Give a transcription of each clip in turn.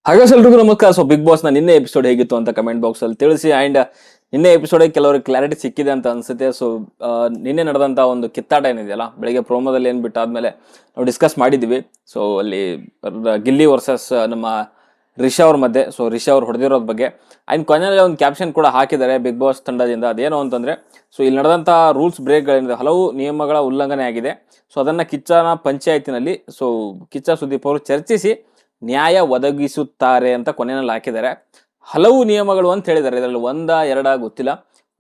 ಹಾಗೆ ಎಲ್ರಿಗೂ ನಮಸ್ಕಾರ. ಸೊ ಬಿಗ್ ಬಾಸ್ ನ ನಿನ್ನೆ ಎಪಿಸೋಡ್ ಹೇಗಿತ್ತು ಅಂತ ಕಮೆಂಟ್ ಬಾಕ್ಸ್ ಅಲ್ಲಿ ತಿಳಿಸಿ. ಅಂಡ್ ನಿನ್ನೆ ಎಪಿಸೋಡ್ ಕೆಲವರಿಗೆ ಕ್ಲಾರಿಟಿ ಸಿಕ್ಕಿದೆ ಅಂತ ಅನ್ಸುತ್ತೆ. ಸೊ ನಿನ್ನೆ ನಡೆದಂತ ಒಂದು ಕಿತ್ತಾಟ ಏನಿದೆಯಲ್ಲ, ಬೆಳಿಗ್ಗೆ ಪ್ರೋಮೋದಲ್ಲಿ ಏನ್ ಬಿಟ್ಟಾದ್ಮೇಲೆ ನಾವು ಡಿಸ್ಕಸ್ ಮಾಡಿದ್ವಿ. ಸೊ ಅಲ್ಲಿ ಗಿಲ್ಲಿ ವರ್ಸಸ್ ನಮ್ಮ ರಿಷಾ ಅವ್ರ ಮಧ್ಯೆ. ಸೊ ರಿಷಾ ಅವ್ರು ಹೊಡೆದಿರೋದ್ ಬಗ್ಗೆ ಅಂಡ್ ಕೊನೆಯಲ್ಲಿ ಒಂದು ಕ್ಯಾಪ್ಷನ್ ಕೂಡ ಹಾಕಿದ್ದಾರೆ ಬಿಗ್ ಬಾಸ್ ತಂಡದಿಂದ. ಅದೇನು ಅಂತಂದ್ರೆ, ಸೊ ಇಲ್ಲಿ ನಡೆದಂತ ರೂಲ್ಸ್ ಬ್ರೇಕ್ಗಳಿಂದ ಹಲವು ನಿಯಮಗಳ ಉಲ್ಲಂಘನೆ ಆಗಿದೆ. ಸೊ ಅದನ್ನ ಕಿಚ್ಚನ ಪಂಚಾಯತಿನಲ್ಲಿ ಕಿಚ್ಚ ಸುದೀಪ್ ಅವರು ಚರ್ಚಿಸಿ ನ್ಯಾಯ ಒದಗಿಸುತ್ತಾರೆ ಅಂತ ಕೊನೆಯಲ್ಲಿ ಹಾಕಿದ್ದಾರೆ. ಹಲವು ನಿಯಮಗಳು ಅಂತ ಹೇಳಿದ್ದಾರೆ. ಇದರಲ್ಲಿ ಒಂದ ಎರಡ ಗೊತ್ತಿಲ್ಲ.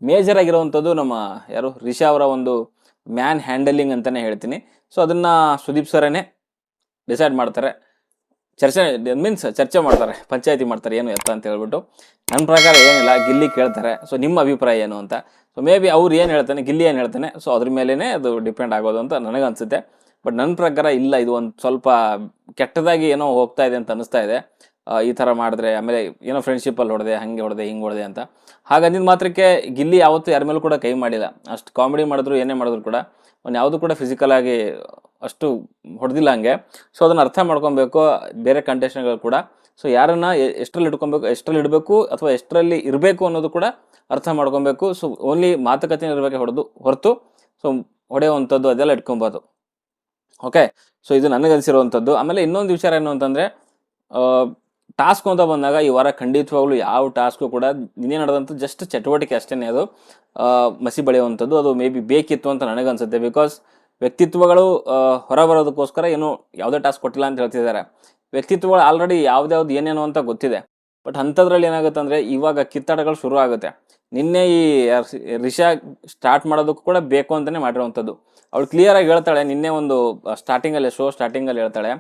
ಮೇಜರ್ ಆಗಿರುವಂಥದ್ದು ನಮ್ಮ ರಿಷಾ ಅವರ ಒಂದು ಮ್ಯಾನ್ ಹ್ಯಾಂಡಲಿಂಗ್ ಅಂತಾನೆ ಹೇಳ್ತೀನಿ. ಸೊ ಅದನ್ನ ಸುದೀಪ್ ಸರನೇ ಡಿಸೈಡ್ ಮಾಡ್ತಾರೆ. ಚರ್ಚೆ ಮಾಡ್ತಾರೆ, ಪಂಚಾಯತಿ ಮಾಡ್ತಾರೆ ಏನು ಎತ್ತ ಅಂತ ಹೇಳ್ಬಿಟ್ಟು. ನನ್ನ ಪ್ರಕಾರ ಏನಿಲ್ಲ, ಗಿಲ್ಲಿ ಕೇಳ್ತಾರೆ ಸೊ ನಿಮ್ಮ ಅಭಿಪ್ರಾಯ ಏನು ಅಂತ. ಸೊ ಮೇ ಬಿ ಅವ್ರು ಏನು ಹೇಳ್ತಾನೆ, ಗಿಲ್ಲಿ ಏನು ಹೇಳ್ತಾನೆ, ಸೊ ಅದ್ರ ಮೇಲೇನೆ ಅದು ಡಿಪೆಂಡ್ ಆಗೋದು ಅಂತ ನನಗನ್ಸುತ್ತೆ. ಬಟ್ ನನ್ನ ಪ್ರಕಾರ ಇಲ್ಲ, ಇದು ಒಂದು ಸ್ವಲ್ಪ ಕೆಟ್ಟದಾಗಿ ಏನೋ ಹೋಗ್ತಾ ಇದೆ ಅಂತ ಅನಿಸ್ತಾ ಇದೆ. ಈ ಥರ ಮಾಡಿದ್ರೆ ಆಮೇಲೆ ಏನೋ ಫ್ರೆಂಡ್ಶಿಪ್ಪಲ್ಲಿ ಹೊಡೆದೆ, ಹಿಂಗೆ ಹೊಡೆದೆ ಅಂತ. ಹಾಗಂದಿದ ಮಾತ್ರಕ್ಕೆ ಗಿಲ್ಲಿ ಯಾವತ್ತೂ ಯಾರ ಮೇಲೂ ಕೂಡ ಕೈ ಮಾಡಿಲ್ಲ. ಅಷ್ಟು ಕಾಮಿಡಿ ಮಾಡಿದ್ರು ಏನೇ ಮಾಡಿದ್ರು ಕೂಡ ಅವ್ನು ಯಾವುದು ಕೂಡ ಫಿಸಿಕಲ್ ಆಗಿ ಅಷ್ಟು ಹೊಡೆದಿಲ್ಲ ಹಂಗೆ. ಸೊ ಅದನ್ನು ಅರ್ಥ ಮಾಡ್ಕೊಬೇಕು ಬೇರೆ ಕಂಟೆಸ್ಟೆಂಟ್ಗಳು ಕೂಡ. ಸೊ ಯಾರನ್ನ ಎಷ್ಟರಲ್ಲಿ ಇಡಬೇಕು ಅಥವಾ ಎಷ್ಟರಲ್ಲಿ ಇರಬೇಕು ಅನ್ನೋದು ಕೂಡ ಅರ್ಥ ಮಾಡ್ಕೊಬೇಕು. ಸೊ ಓನ್ಲಿ ಮಾತುಕತೆ ಇರಬೇಕೆ ಹೊರತು ಸೊ ಹೊಡೆಯುವಂಥದ್ದು ಅದೆಲ್ಲ ಇಟ್ಕೊಬೋದು. ಓಕೆ, ಸೊ ಇದು ನನಗನ್ಸಿರುವಂಥದ್ದು. ಆಮೇಲೆ ಇನ್ನೊಂದು ವಿಚಾರ ಏನು ಅಂತಂದರೆ, ಟಾಸ್ಕ್ ಅಂತ ಬಂದಾಗ ಈ ವಾರ ಖಂಡಿತವಾಗ್ಲೂ ಯಾವ ಟಾಸ್ಕು ಕೂಡ ನಿನ್ನೆ ನಡೆದಂಥ ಜಸ್ಟ್ ಚಟುವಟಿಕೆ ಅಷ್ಟೇ. ಅದು ಮಸಿ ಬೆಳೆಯುವಂಥದ್ದು ಅದು ಮೇ ಬಿ ಬೇಕಿತ್ತು ಅಂತ ನನಗನ್ಸುತ್ತೆ. ಬಿಕಾಸ್ ವ್ಯಕ್ತಿತ್ವಗಳು ಹೊರಬರೋದಕ್ಕೋಸ್ಕರ ಏನು ಯಾವುದೇ ಟಾಸ್ಕ್ ಕೊಟ್ಟಿಲ್ಲ ಅಂತ ಹೇಳ್ತಿದ್ದಾರೆ. ವ್ಯಕ್ತಿತ್ವಗಳು ಆಲ್ರೆಡಿ ಯಾವ್ದ್ಯಾವ್ದು ಏನೇನು ಅಂತ ಗೊತ್ತಿದೆ. ಬಟ್ ಅಂಥದ್ರಲ್ಲಿ ಏನಾಗುತ್ತೆ ಅಂದರೆ, ಇವಾಗ ಕಿತ್ತಾಟಗಳು ಶುರು ಆಗುತ್ತೆ. ನಿನ್ನೆ ಈ ರಿಷಾ ಸ್ಟಾರ್ಟ್ ಮಾಡೋದಕ್ಕೂ ಕೂಡ ಬೇಕು ಅಂತಲೇ ಮಾಡಿರುವಂಥದ್ದು. ಅವಳು ಕ್ಲಿಯರಾಗಿ ಹೇಳ್ತಾಳೆ, ನಿನ್ನೆ ಒಂದು ಶೋ ಸ್ಟಾರ್ಟಿಂಗಲ್ಲಿ ಹೇಳ್ತಾಳೆ,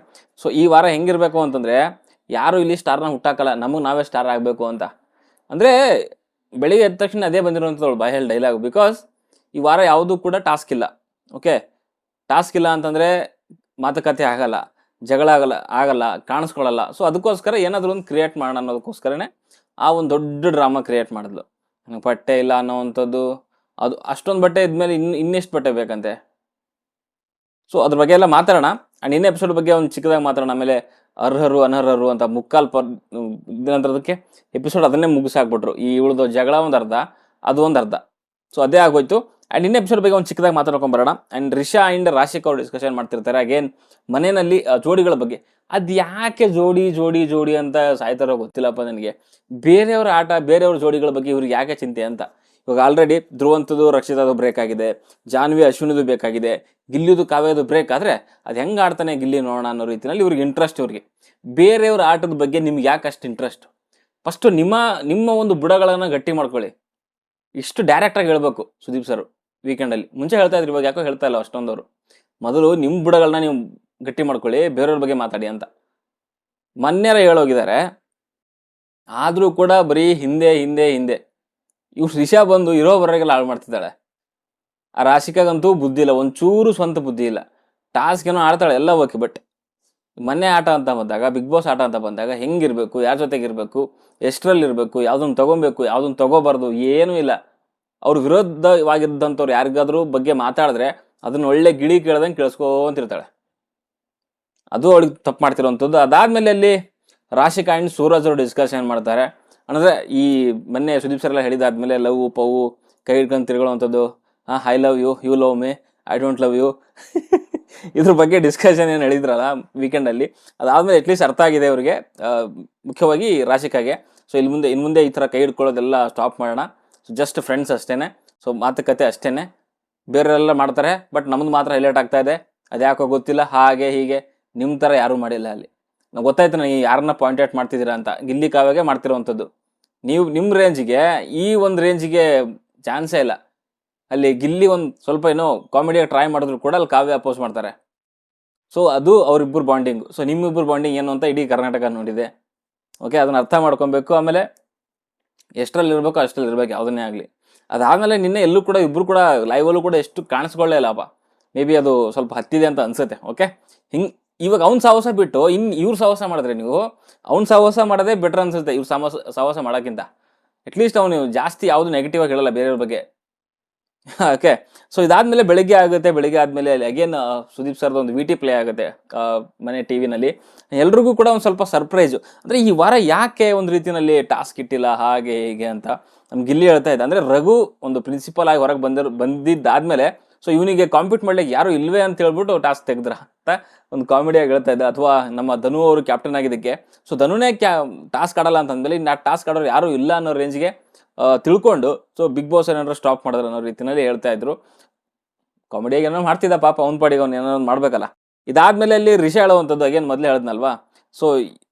ಸೊ ಈ ವಾರ ಹೆಂಗಿರಬೇಕು ಅಂತಂದರೆ, ಯಾರು ಇಲ್ಲಿ ಸ್ಟಾರ್ನ ಹುಟ್ಟಾಕಲ್ಲ, ನಮಗೆ ನಾವೇ ಸ್ಟಾರ್ ಆಗಬೇಕು ಅಂತ. ಅಂದರೆ ಬೆಳಿಗ್ಗೆ ಎದ್ದ ತಕ್ಷಣ ಅದೇ ಬಂದಿರುವಂಥದ್ದು ಬಾಯಲ್ಲಿ ಡೈಲಾಗ್. ಬಿಕಾಸ್ ಈ ವಾರ ಯಾವುದೂ ಕೂಡ ಟಾಸ್ಕ್ ಇಲ್ಲ. ಓಕೆ, ಟಾಸ್ಕ್ ಇಲ್ಲ ಅಂತಂದರೆ ಮಾತುಕತೆ ಆಗಲ್ಲ, ಜಗಳ ಆಗಲ್ಲ, ಕಾಣಿಸ್ಕೊಳ್ಳಲ್ಲ. ಸೊ ಅದಕ್ಕೋಸ್ಕರ ಏನಾದರೂ ಒಂದು ಕ್ರಿಯೇಟ್ ಮಾಡೋಣ ಅನ್ನೋದಕ್ಕೋಸ್ಕರನೇ ಆ ಒಂದು ದೊಡ್ಡ ಡ್ರಾಮಾ ಕ್ರಿಯೇಟ್ ಮಾಡಿದ್ಲು. ನನಗೆ ಬಟ್ಟೆ ಇಲ್ಲ ಅನ್ನೋವಂಥದ್ದು, ಅದು ಅಷ್ಟೊಂದು ಬಟ್ಟೆ ಇದ್ಮೇಲೆ ಇನ್ನೆಷ್ಟು ಬಟ್ಟೆ ಬೇಕಂತೆ. ಸೊ ಅದ್ರ ಬಗ್ಗೆ ಎಲ್ಲ ಮಾತಾಡೋಣ. ಆ್ಯಂಡ್ ಇನ್ನೇ ಎಪಿಸೋಡ್ ಬಗ್ಗೆ ಒಂದು ಚಿಕ್ಕದಾಗಿ ಮಾತಾಡೋಣ. ಆಮೇಲೆ ಅರ್ಹರು ಅನರ್ಹರು ಅಂತ ನಂತರದಕ್ಕೆ ಎಪಿಸೋಡ್ ಅದನ್ನೇ ಮುಗಿಸಾಕ್ಬಿಟ್ರು. ಈ ಉಳಿದ ಜಗಳ ಒಂದು ಅರ್ಧ, ಅದು ಒಂದು ಅರ್ಧ. ಸೊ ಅದೇ ಆಗೋಯ್ತು. ಆ್ಯಂಡ್ ಇನ್ನೇ ಎಪಿಸೋಡ್ ಬಗ್ಗೆ ಒಂದು ಚಿಕ್ಕದಾಗಿ ಮಾತಾಡ್ಕೊಂಬರೋಣ. ಆ್ಯಂಡ್ ರಿಷಾ ಆ್ಯಂಡ್ ರಾಶಿಕ್ ಅವರು ಡಿಸ್ಕಷನ್ ಮಾಡ್ತಿರ್ತಾರೆ ಅಗೇನ್ ಮನೆಯಲ್ಲಿ ಜೋಡಿಗಳ ಬಗ್ಗೆ. ಅದು ಯಾಕೆ ಜೋಡಿ ಅಂತ ಸಾಯ್ತಾರೋ ಗೊತ್ತಿಲ್ಲಪ್ಪ ನನಗೆ. ಬೇರೆಯವರ ಆಟ, ಬೇರೆಯವ್ರ ಜೋಡಿಗಳ ಬಗ್ಗೆ ಇವ್ರಿಗೆ ಯಾಕೆ ಚಿಂತೆ ಅಂತ. ಇವಾಗ ಆಲ್ರೆಡಿ ಧ್ರುವಂತದ್ದು ರಕ್ಷಿತದು ಬ್ರೇಕ್ ಆಗಿದೆ, ಜಾನ್ವಿ ಅಶ್ವಿನಿದು ಬೇಕಾಗಿದೆ, ಗಿಲ್ಲಿದು ಕಾವ್ಯದು ಬ್ರೇಕ್ ಆದರೆ ಅದು ಹೆಂಗೆ ಆಡ್ತಾನೆ ಗಿಲ್ಲಿ ನೋಡೋಣ ಅನ್ನೋ ರೀತಿಯಲ್ಲಿ ಇವ್ರಿಗೆ ಇಂಟ್ರೆಸ್ಟ್. ಇವ್ರಿಗೆ ಬೇರೆಯವ್ರ ಆಟದ ಬಗ್ಗೆ ನಿಮ್ಗೆ ಯಾಕೆ ಅಷ್ಟು ಇಂಟ್ರೆಸ್ಟ್? ಫಸ್ಟು ನಿಮ್ಮ ಒಂದು ಬುಡಗಳನ್ನು ಗಟ್ಟಿ ಮಾಡ್ಕೊಳ್ಳಿ. ಇಷ್ಟು ಡೈರೆಕ್ಟಾಗಿ ಹೇಳ್ಬೇಕು ಸುದೀಪ್ ಸರ್ ವೀಕೆಂಡಲ್ಲಿ. ಮುಂಚೆ ಹೇಳ್ತಾ ಇದ್ರು, ಇವಾಗ ಯಾಕೋ ಹೇಳ್ತಾ ಇಲ್ಲ ಅಷ್ಟೊಂದವರು. ಮೊದಲು ನಿಮ್ಮ ಬುಡಗಳನ್ನ ನೀವು ಗಟ್ಟಿ ಮಾಡ್ಕೊಳ್ಳಿ, ಬೇರೆಯವ್ರ ಬಗ್ಗೆ ಮಾತಾಡಿ ಅಂತ ಮೊನ್ನೆರ ಹೇಳೋಗಿದ್ದಾರೆ. ಆದರೂ ಕೂಡ ಬರೀ ಹಿಂದೆ ಇವ್ರು ರಿಷಾ ಬಂದು ಇರೋ ಬರೋಗೆಲ್ಲ ಹಾಳು ಮಾಡ್ತಿದ್ದಾಳೆ. ಆ ರಾಶಿಕಾಗಂತೂ ಬುದ್ಧಿ ಇಲ್ಲ, ಒಂಚೂರು ಸ್ವಂತ ಬುದ್ಧಿ ಇಲ್ಲ. ಟಾಸ್ಕ್ ಏನೋ ಆಡ್ತಾಳೆ ಎಲ್ಲ ಓಕೆ, ಬಟ್ ಮೊನ್ನೆ ಆಟ ಅಂತ ಬಂದಾಗ, ಬಿಗ್ ಬಾಸ್ ಆಟ ಅಂತ ಬಂದಾಗ ಹೆಂಗಿರ್ಬೇಕು, ಯಾರ ಜೊತೆಗಿರ್ಬೇಕು, ಎಷ್ಟರಲ್ಲಿರಬೇಕು, ಯಾವುದನ್ನು ತೊಗೊಬೇಕು, ಯಾವುದನ್ನು ತೊಗೋಬಾರ್ದು, ಏನೂ ಇಲ್ಲ. ಅವ್ರ ವಿರೋಧವಾಗಿದ್ದಂಥವ್ರು ಯಾರಿಗಾದ್ರೂ ಬಗ್ಗೆ ಮಾತಾಡಿದ್ರೆ ಅದನ್ನ ಒಳ್ಳೆ ಗಿಳಿ ಕೇಳ್ದಂಗೆ ಕೇಳಿಸ್ಕೊಂತಿರ್ತಾಳೆ. ಅದು ಅವಳಿಗೆ ತಪ್ಪು ಮಾಡ್ತಿರೋವಂಥದ್ದು. ಅದಾದ್ಮೇಲೆ ಅಲ್ಲಿ ರಾಶಿಕಾ ಆ್ಯಂಡ್ ಸೂರಜ್ ಅವರು ಡಿಸ್ಕಷನ್ ಮಾಡ್ತಾರೆ. ಅಂದರೆ ಈ ಮೊನ್ನೆ ಸುದೀಪ್ ಸರ್ ಎಲ್ಲ ಹೇಳಿದಾದ್ಮೇಲೆ ಲವ್ ಪವು ಕೈ ಹಿಡ್ಕೊಂಡು ತಿರ್ಗೊಳ್ಳೋವಂಥದ್ದು, I love you, you love me, I don't love you ಇದ್ರ ಬಗ್ಗೆ ಡಿಸ್ಕಷನ್ ಏನು ಹೇಳಿದ್ರಲ್ಲ ವೀಕೆಂಡಲ್ಲಿ, ಅದಾದಮೇಲೆ ಅಟ್ಲೀಸ್ಟ್ ಅರ್ಥ ಆಗಿದೆ ಅವ್ರಿಗೆ, ಮುಖ್ಯವಾಗಿ ರಾಶಿಕಾಗೆ. ಸೊ ಇನ್ನು ಮುಂದೆ ಈ ಥರ ಕೈ ಹಿಡ್ಕೊಳ್ಳೋದೆಲ್ಲ ಸ್ಟಾಪ್ ಮಾಡೋಣ. ಸೊ ಜಸ್ಟ್ ಫ್ರೆಂಡ್ಸ್ ಅಷ್ಟೇ. ಸೊ ಮಾತುಕತೆ ಅಷ್ಟೇ. ಬೇರೆಲ್ಲ ಮಾಡ್ತಾರೆ, ಬಟ್ ನಮ್ಮದು ಮಾತ್ರ ಹೈಲೈಟ್ ಆಗ್ತಾ ಇದೆ. ಅದ್ಯಾಕೋ ಗೊತ್ತಿಲ್ಲ, ಹಾಗೆ ಹೀಗೆ ನಿಮ್ಮ ಥರ ಯಾರೂ ಮಾಡಿಲ್ಲ ಅಲ್ಲಿ. ನಾವು ಗೊತ್ತಾಯ್ತು ನೀವು ಯಾರನ್ನ ಪಾಯಿಂಟ್ ಔಟ್ ಮಾಡ್ತಿದ್ದೀರಾ ಅಂತ. ಗಿಲ್ಲಿ ಕಾವ್ಯಗೆ ಮಾಡ್ತಿರೋವಂಥದ್ದು. ನೀವು ನಿಮ್ಮ ರೇಂಜಿಗೆ, ಈ ಒಂದು ರೇಂಜಿಗೆ ಚಾನ್ಸೇ ಇಲ್ಲ. ಅಲ್ಲಿ ಗಿಲ್ಲಿ ಒಂದು ಸ್ವಲ್ಪ ಏನೋ ಕಾಮಿಡಿಯಾಗಿ ಟ್ರೈ ಮಾಡಿದ್ರು ಕೂಡ ಅಲ್ಲಿ ಕಾವ್ಯ ಅಪೋಸ್ ಮಾಡ್ತಾರೆ. ಸೊ ಅದು ಅವರಿಬ್ಬರು ಬಾಂಡಿಂಗ್. ಸೊ ನಿಮ್ಮಿಬ್ಬರು ಬಾಂಡಿಂಗ್ ಏನು ಅಂತ ಇಡೀ ಕರ್ನಾಟಕ ನೋಡಿದೆ. ಓಕೆ, ಅದನ್ನು ಅರ್ಥ ಮಾಡ್ಕೊಬೇಕು. ಆಮೇಲೆ ಎಷ್ಟರಲ್ಲಿ ಇರಬೇಕು ಅಷ್ಟರಲ್ಲಿ ಇರಬೇಕು, ಯಾವುದನ್ನೇ ಆಗಲಿ. ಅದಾದಮೇಲೆ ನಿನ್ನೆ ಎಲ್ಲೂ ಕೂಡ ಇಬ್ಬರು ಕೂಡ ಲೈವಲ್ಲೂ ಕೂಡ ಎಷ್ಟು ಕಾಣಿಸ್ಕೊಳ್ಳೇ ಇಲ್ಲಪ್ಪ. ಮೇ ಬಿ ಅದು ಸ್ವಲ್ಪ ಹತ್ತಿದೆ ಅಂತ ಅನ್ಸುತ್ತೆ. ಓಕೆ, ಇವಾಗ ಅವ್ನ ಸಾಹಸ ಬಿಟ್ಟು ಇವ್ರ ಸಾಹಸ ಮಾಡಿದ್ರೆ, ನೀವು ಅವ್ನ ಸಾಹಸ ಮಾಡೋದೇ ಬೆಟರ್ ಅನ್ಸುತ್ತೆ ಇವ್ರು ಸಾಹಸ ಮಾಡೋಕ್ಕಿಂತ. ಅಟ್ಲೀಸ್ಟ್ ಅವನು ಜಾಸ್ತಿ ಯಾವುದು ನೆಗೆಟಿವ್ ಆಗಿ ಹೇಳಲ್ಲ ಬೇರೆಯವ್ರ ಬಗ್ಗೆ. ಓಕೆ. ಸೊ ಇದಾದ್ಮೇಲೆ ಬೆಳಿಗ್ಗೆ ಆಗುತ್ತೆ. ಬೆಳಿಗ್ಗೆ ಆದ್ಮೇಲೆ ಅಗೇನ್ ಸುದೀಪ್ ಸರ್ದು ಒಂದು ವಿ ಟಿ ಪ್ಲೇ ಆಗುತ್ತೆ ಮನೆ ಟಿವಿನಲ್ಲಿ. ಎಲ್ರಿಗೂ ಕೂಡ ಒಂದು ಸ್ವಲ್ಪ ಸರ್ಪ್ರೈಸು. ಅಂದ್ರೆ ಈ ವಾರ ಯಾಕೆ ಒಂದು ರೀತಿಯಲ್ಲಿ ಟಾಸ್ಕ್ ಇಟ್ಟಿಲ್ಲ ಹಾಗೆ ಹೀಗೆ ಅಂತ ನಮ್ ಗಿಲ್ಲಿ ಹೇಳ್ತಾ ಇದ್ದ. ಅಂದ್ರೆ ರಘು ಒಂದು ಪ್ರಿನ್ಸಿಪಲ್ ಆಗಿ ಹೊರಗೆ ಬಂದಿದ್ದಾದ್ಮೇಲೆ ಸೊ ಇವನಿಗೆ ಕಾಂಪೀಟ್ ಮಾಡ್ಲಿಕ್ಕೆ ಯಾರು ಇಲ್ವೇ ಅಂತ ಹೇಳ್ಬಿಟ್ಟು ಟಾಸ್ಕ್ ತೆಗೆದ್ರ ಅಂತ ಒಂದು ಕಾಮಿಡಿಯಾಗಿ ಹೇಳ್ತಾ ಇದ್ದ. ಅಥವಾ ನಮ್ಮ ಧನು ಅವರು ಕ್ಯಾಪ್ಟನ್ ಆಗಿದ್ದಕ್ಕೆ ಸೊ ಧನುನೇ ಟಾಸ್ಕ್ ಆಡಲ್ಲ ಅಂತಂದ್ಮೇಲೆ ಇನ್ನು ಟಾಸ್ಕ್ ಆಡೋರು ಯಾರು ಇಲ್ಲ ಅನ್ನೋ ರೇಂಜ್ಗೆ ತಿಳ್ಕೊಂಡು ಸೊ ಬಿಗ್ ಬಾಸ್ ಏನಾದ್ರು ಸ್ಟಾಪ್ ಮಾಡಿದ್ರು ಅನ್ನೋ ರೀತಿಯಲ್ಲಿ ಹೇಳ್ತಾ ಇದ್ರು. ಕಾಮಿಡಿಯಾಗಿ ಏನೋ ಮಾಡ್ತಿದ್ದ ಪಾಪ ಅವ್ನ ಪಾಡಿಗೆ ಅವ್ನು ಏನೋ ಮಾಡ್ಬೇಕಲ್ಲ. ಇದಾದ್ಮೇಲೆ ಅಲ್ಲಿ ರಿಷಾ ಹೇಳುವಂಥದ್ದು ಅಗೇನ್ ಮೊದಲೇ ಹೇಳಿದ್ನಲ್ವಾ. ಸೊ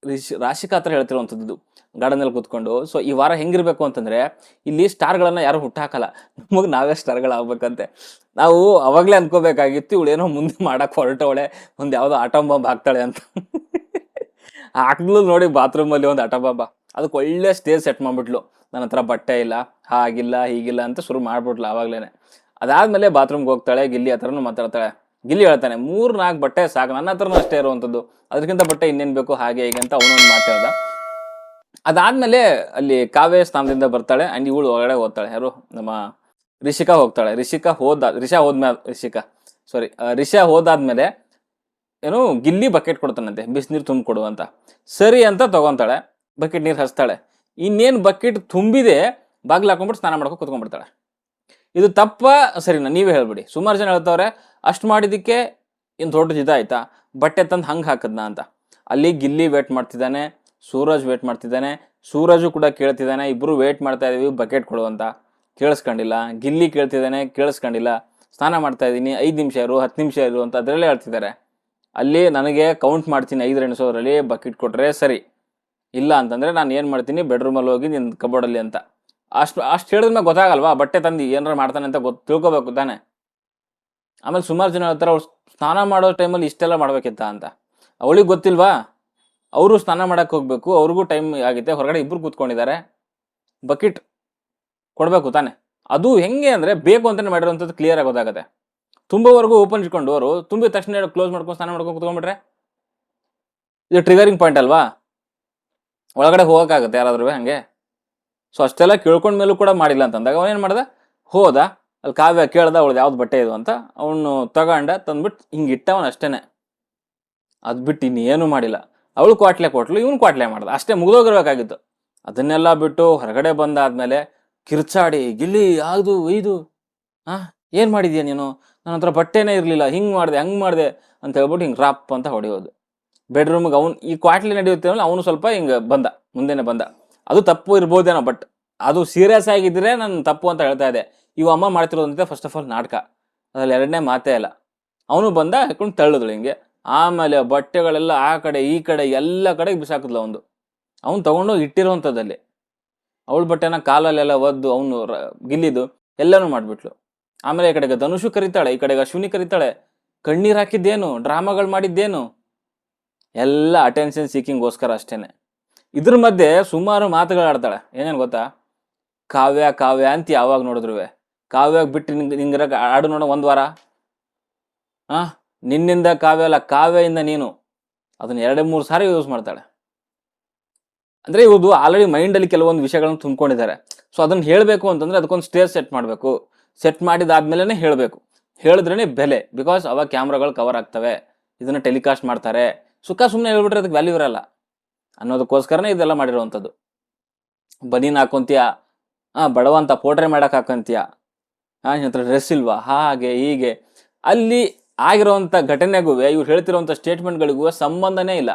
ರಾಶಿಕಾ ಹತ್ರ ಹೇಳ್ತಿರುವಂಥದ್ದು ಗಾರ್ಡನಲ್ಲಿ ಕೂತ್ಕೊಂಡು. ಸೊ ಈ ವಾರ ಹೆಂಗಿರ್ಬೇಕು ಅಂತಂದ್ರೆ ಇಲ್ಲಿ ಸ್ಟಾರ್ಗಳನ್ನ ಯಾರು ಹುಟ್ಟಾಕಲ್ಲ, ನಮಗೆ ನಾವೇ ಸ್ಟಾರ್ಗಳಾಗ್ಬೇಕಂತೆ. ನಾವು ಅವಾಗಲೇ ಅನ್ಕೋಬೇಕಾಗಿತ್ತು ಇವಳು ಏನೋ ಮುಂದೆ ಮಾಡಕ್ ಹೊರಟವಳೆ, ಒಂದು ಯಾವುದೋ ಆಟಮ್ ಬಾಂಬ್ ಹಾಕ್ತಾಳೆ ಅಂತ. ಹಾಕ್ದ್ಲು ನೋಡಿ ಬಾತ್ರೂಮಲ್ಲಿ ಒಂದು ಆಟಮ್ ಬಾಂಬ್. ಅದಕ್ಕೆ ಒಳ್ಳೆ ಸ್ಟೇಜ್ ಸೆಟ್ ಮಾಡ್ಬಿಟ್ಲು. ನನ್ನ ಹತ್ರ ಬಟ್ಟೆ ಇಲ್ಲ, ಹಾಗಿಲ್ಲ ಹೀಗಿಲ್ಲ ಅಂತ ಶುರು ಮಾಡ್ಬಿಟ್ಲು ಆವಾಗ್ಲೇನೆ. ಅದಾದ್ಮೇಲೆ ಬಾತ್ರೂಮ್ಗೆ ಹೋಗ್ತಾಳೆ, ಗಿಲ್ಲಿ ಹತ್ರನೂ ಮಾತಾಡ್ತಾಳೆ. ಗಿಲ್ಲಿ ಹೇಳ್ತಾನೆ 3-4 ಬಟ್ಟೆ ಸಾಕು, ನನ್ನ ಹತ್ರನೂ ಅಷ್ಟೇ ಇರುವಂಥದ್ದು, ಅದಕ್ಕಿಂತ ಬಟ್ಟೆ ಇನ್ನೇನು ಬೇಕು ಹಾಗೆ ಹೀಗೆ ಅಂತ ಅವನೊಂದು ಮಾತು ಹೇಳ್ದ. ಅದಾದ್ಮೇಲೆ ಅಲ್ಲಿ ಕಾವ್ಯ ಸ್ಥಾನದಿಂದ ಬರ್ತಾಳೆ ಆ್ಯಂಡ್ ಇವಳು ಒಳಗಡೆ ಹೋಗ್ತಾಳೆ. ಯಾರು ನಮ್ಮ ರಿಷಿಕಾ ಹೋಗ್ತಾಳೆ. ರಿಷಾ ಹೋದಾದ್ಮೇಲೆ ಏನು ಗಿಲ್ಲಿ ಬಕೆಟ್ ಕೊಡ್ತಾನಂತೆ, ಬಿಸಿನೀರು ತುಂಬಿಕೊಡು ಅಂತ. ಸರಿ ಅಂತ ತಗೊಂತಾಳೆ, ಬಕೆಟ್ ನೀರು ಹಚ್ತಾಳೆ. ಇನ್ನೇನು ಬಕೆಟ್ ತುಂಬಿದೆ, ಬಾಗಿಲು ಹಾಕೊಂಡ್ಬಿಟ್ಟು ಸ್ನಾನ ಮಾಡ್ಕೊಂಡು ಕುತ್ಕೊಂಡ್ಬಿಡ್ತಾಳೆ. ಇದು ತಪ್ಪ ಸರಿನಾ ನೀವೇ ಹೇಳ್ಬಿಡಿ. ಸುಮಾರು ಜನ ಹೇಳ್ತವ್ರೆ ಅಷ್ಟು ಮಾಡಿದ್ದಕ್ಕೆ ಏನು ದೊಡ್ಡದು ಇದಾಯ್ತಾ, ಬಟ್ಟೆ ತಂದು ಹಂಗೆ ಹಾಕದ್ನ ಅಂತ. ಅಲ್ಲಿ ಗಿಲ್ಲಿ ವೇಟ್ ಮಾಡ್ತಿದ್ದಾನೆ, ಸೂರಜ್ ವೇಟ್ ಮಾಡ್ತಿದ್ದಾನೆ, ಸೂರಜು ಕೂಡ ಕೇಳ್ತಿದ್ದಾನೆ. ಇಬ್ಬರು ವೇಟ್ ಮಾಡ್ತಾ ಇದೀವಿ ಬಕೆಟ್ ಕೊಡು ಅಂತ, ಕೇಳಿಸ್ಕೊಂಡಿಲ್ಲ. ಗಿಲ್ಲಿ ಕೇಳ್ತಿದ್ದಾನೆ, ಕೇಳಿಸ್ಕೊಂಡಿಲ್ಲ. ಸ್ನಾನ ಮಾಡ್ತಾ ಇದ್ದೀನಿ, 5 ನಿಮಿಷ ಇರು, 10 ನಿಮಿಷ ಇರು ಅಂತ ಅದರಲ್ಲೇ ಹೇಳ್ತಿದ್ದಾರೆ. ಅಲ್ಲಿ ನನಗೆ ಕೌಂಟ್ ಮಾಡ್ತೀನಿ 5 ಎಣಿಸೋದ್ರಲ್ಲಿ ಬಕೆಟ್ ಕೊಟ್ಟರೆ ಸರಿ, ಇಲ್ಲ ಅಂತಂದರೆ ನಾನು ಏನು ಮಾಡ್ತೀನಿ ಬೆಡ್ರೂಮಲ್ಲಿ ಹೋಗಿ ನಿನ್ನ ಕಬೋರ್ಡಲ್ಲಿ ಅಂತ. ಅಷ್ಟು ಹೇಳಿದ್ಮೇಲೆ ಗೊತ್ತಾಗಲ್ವಾ ಬಟ್ಟೆ ತಂದು ಏನಾರ ಮಾಡ್ತಾನೆ ಅಂತ ತಿಳ್ಕೊಬೇಕು ತಾನೆ. ಆಮೇಲೆ ಸುಮಾರು ಜನ ಹೇಳ್ತಾರೆ ಅವ್ರು ಸ್ನಾನ ಮಾಡೋ ಟೈಮಲ್ಲಿ ಇಷ್ಟೆಲ್ಲ ಮಾಡ್ಬೇಕಿತ್ತ ಅಂತ. ಅವಳಿಗೆ ಗೊತ್ತಿಲ್ವಾ, ಅವರು ಸ್ನಾನ ಮಾಡಕ್ಕೆ ಹೋಗ್ಬೇಕು, ಅವ್ರಿಗೂ ಟೈಮ್ ಆಗಿದೆ, ಹೊರಗಡೆ ಇಬ್ಬರು ಕೂತ್ಕೊಂಡಿದ್ದಾರೆ, ಬಕೆಟ್ ಕೊಡಬೇಕು ತಾನೆ. ಅದು ಹೆಂಗೆ ಅಂದರೆ ಬೇಕು ಅಂತಲೇ ಮಾಡಿರೋಂಥದ್ದು ಕ್ಲಿಯರ್ ಆಗಿ ಗೊತ್ತಾಗುತ್ತೆ. ತುಂಬವರೆಗೂ ಓಪನ್ ಇಟ್ಕೊಂಡು ಅವರು ತುಂಬಿದ ತಕ್ಷಣ ಕ್ಲೋಸ್ ಮಾಡ್ಕೊಂಡು ಸ್ನಾನ ಮಾಡ್ಕೊಂಡು ಕೂತ್ಕೊಂಡ್ಬಿಟ್ರೆ ಇದು ಟ್ರಿಗರಿಂಗ್ ಪಾಯಿಂಟ್ ಅಲ್ವಾ, ಒಳಗಡೆ ಹೋಗೋಕ್ಕಾಗುತ್ತೆ ಯಾರಾದ್ರೂ ಹಂಗೆ. ಸೊ ಅಷ್ಟೆಲ್ಲ ಕೇಳ್ಕೊಂಡ ಮೇಲೂ ಕೂಡ ಮಾಡಿಲ್ಲ ಅಂತಂದಾಗ ಅವನೇನು ಮಾಡ್ದ, ಹೋದ ಅಲ್ಲಿ ಕಾವ್ಯ ಕೇಳ್ದ ಅವಳ್ದು ಯಾವ್ದು ಬಟ್ಟೆ ಇದು ಅಂತ, ಅವನು ತಗೊಂಡ ತಂದ್ಬಿಟ್ಟು ಹಿಂಗೆ ಇಟ್ಟವನು ಅಷ್ಟೇನೆ. ಅದು ಬಿಟ್ಟು ಇನ್ನೇನು ಮಾಡಿಲ್ಲ. ಅವಳು ಕ್ವಾಟ್ಲೆ ಕೊಟ್ಲು, ಇವನು ಕ್ವಾಟ್ಲೆ ಮಾಡ್ದ, ಅಷ್ಟೇ ಮುಗಿದೋಗಿರ್ಬೇಕಾಗಿತ್ತು. ಅದನ್ನೆಲ್ಲ ಬಿಟ್ಟು ಹೊರಗಡೆ ಬಂದಾದ್ಮೇಲೆ ಕಿರ್ಚಾಡಿ ಗಿಲ್ಲಿ ಯಾವುದು ಇದು ಏನು ಮಾಡಿದ್ಯಾ ನೀನು, ನನ್ನ ಹತ್ರ ಬಟ್ಟೆನೇ ಇರಲಿಲ್ಲ, ಹಿಂಗೆ ಮಾಡಿದೆ ಹಂಗೆ ಮಾಡಿದೆ ಅಂತ ಹೇಳ್ಬಿಟ್ಟು ಹಿಂಗೆ ರಾಪ್ ಅಂತ ಹೊಡೆಯೋದು. ಬೆಡ್ರೂಮ್ಗೆ ಅವ್ನು ಈ ಕ್ವಾಟ್ಲೆ ನಡೆಯುತ್ತೆ ಅವನು ಸ್ವಲ್ಪ ಹಿಂಗೆ ಮುಂದೆನೆ ಬಂದ. ಅದು ತಪ್ಪು ಇರ್ಬೋದೇನೋ, ಬಟ್ ಅದು ಸೀರಿಯಸ್ ಆಗಿದ್ರೆ ನಾನು ತಪ್ಪು ಅಂತ ಹೇಳ್ತಾ ಇದ್ದೆ. ಇವ ಅಮ್ಮ ಮಾಡ್ತಿರೋದಂತೆ ಫಸ್ಟ್ ಆಫ್ ಆಲ್ ನಾಟಕ, ಅದ್ರಲ್ಲಿ ಎರಡನೇ ಮಾತೇ ಇಲ್ಲ. ಅವನು ಬಂದ ಹಾಕೊಂಡು ತಳ್ಳಿದ್ಳು ಹಿಂಗೆ. ಆಮೇಲೆ ಬಟ್ಟೆಗಳೆಲ್ಲ ಆ ಕಡೆ ಈ ಕಡೆ ಎಲ್ಲ ಕಡೆಗೆ ಬಿಸಾಕಿದ್ಲು. ಅವ್ನು ತಗೊಂಡೋಗಿ ಇಟ್ಟಿರೋವಂಥದ್ದಲ್ಲಿ ಅವಳ ಬಟ್ಟೆನ ಕಾಲಲ್ಲೆಲ್ಲ ಒದ್ದು ಅವನು ಗಿಲ್ಲಿದು ಎಲ್ಲನೂ ಮಾಡಿಬಿಟ್ಲು. ಆಮೇಲೆ ಈ ಕಡೆಗೆ ಧನುಷು ಕರೀತಾಳೆ, ಈ ಕಡೆಗೆ ಅಶ್ವಿನಿ ಕರೀತಾಳೆ. ಕಣ್ಣೀರು ಹಾಕಿದ್ದೇನು, ಡ್ರಾಮಾಗಳು ಮಾಡಿದ್ದೇನು, ಎಲ್ಲ ಅಟೆನ್ಷನ್ ಸೀಕಿಂಗ್ಗೋಸ್ಕರ ಅಷ್ಟೇನೆ. ಇದ್ರ ಮಧ್ಯೆ ಸುಮಾರು ಮಾತುಗಳಾಡ್ತಾಳೆ. ಏನೇನು ಗೊತ್ತಾ, ಕಾವ್ಯ ಕಾವ್ಯ ಅಂತ ಯಾವಾಗ ನೋಡಿದ್ರು ಕಾವ್ಯಾಗ ಬಿಟ್ಟು ನಿಂಗಿರಕ ಆಡು ನೋಡೋ 1 ವಾರ. ನಿನ್ನಿಂದ ಕಾವ್ಯ ಅಲ್ಲ, ಕಾವ್ಯದಿಂದ ನೀನು, ಅದನ್ನ 2-3 ಸಾರಿ ಯೂಸ್ ಮಾಡ್ತಾಳೆ. ಅಂದ್ರೆ ಇವ್ರದ್ದು ಆಲ್ರೆಡಿ ಮೈಂಡಲ್ಲಿ ಕೆಲವೊಂದು ವಿಷಯಗಳನ್ನು ತುಂಬ್ಕೊಂಡಿದ್ದಾರೆ. ಸೊ ಅದನ್ನ ಹೇಳಬೇಕು ಅಂತಂದ್ರೆ ಅದಕ್ಕೊಂದು ಸ್ಟೇಜ್ ಸೆಟ್ ಮಾಡಬೇಕು. ಸೆಟ್ ಮಾಡಿದಾದ್ಮೇಲೆ ಹೇಳಬೇಕು, ಹೇಳಿದ್ರೇ ಬೆಲೆ. ಬಿಕಾಸ್ ಅವಾಗ ಕ್ಯಾಮ್ರಾಗಳು ಕವರ್ ಆಗ್ತವೆ, ಇದನ್ನ ಟೆಲಿಕಾಸ್ಟ್ ಮಾಡ್ತಾರೆ. ಸುಮ್ಮನೆ ಹೇಳ್ಬಿಟ್ರೆ ಅದಕ್ಕೆ ವ್ಯಾಲ್ಯೂ ಇರಲ್ಲ ಅನ್ನೋದಕ್ಕೋಸ್ಕರನೇ ಇದೆಲ್ಲ ಮಾಡಿರುವಂಥದ್ದು. ಬನೀನ್ ಹಾಕೊಂತೀಯ, ಬಡವಂತ ಪೋಟ್ರೆ ಮಾಡಕ್ ಹಾಕಂತೀಯ, ನಿನ್ನ ಹತ್ರ ಡ್ರೆಸ್ ಇಲ್ವಾ, ಹಾಗೆ ಹೀಗೆ. ಅಲ್ಲಿ ಆಗಿರೋವಂಥ ಘಟನೆಗೂ ಇವ್ರು ಹೇಳ್ತಿರೋವಂಥ ಸ್ಟೇಟ್ಮೆಂಟ್ಗಳಿಗೂ ಸಂಬಂಧನೇ ಇಲ್ಲ.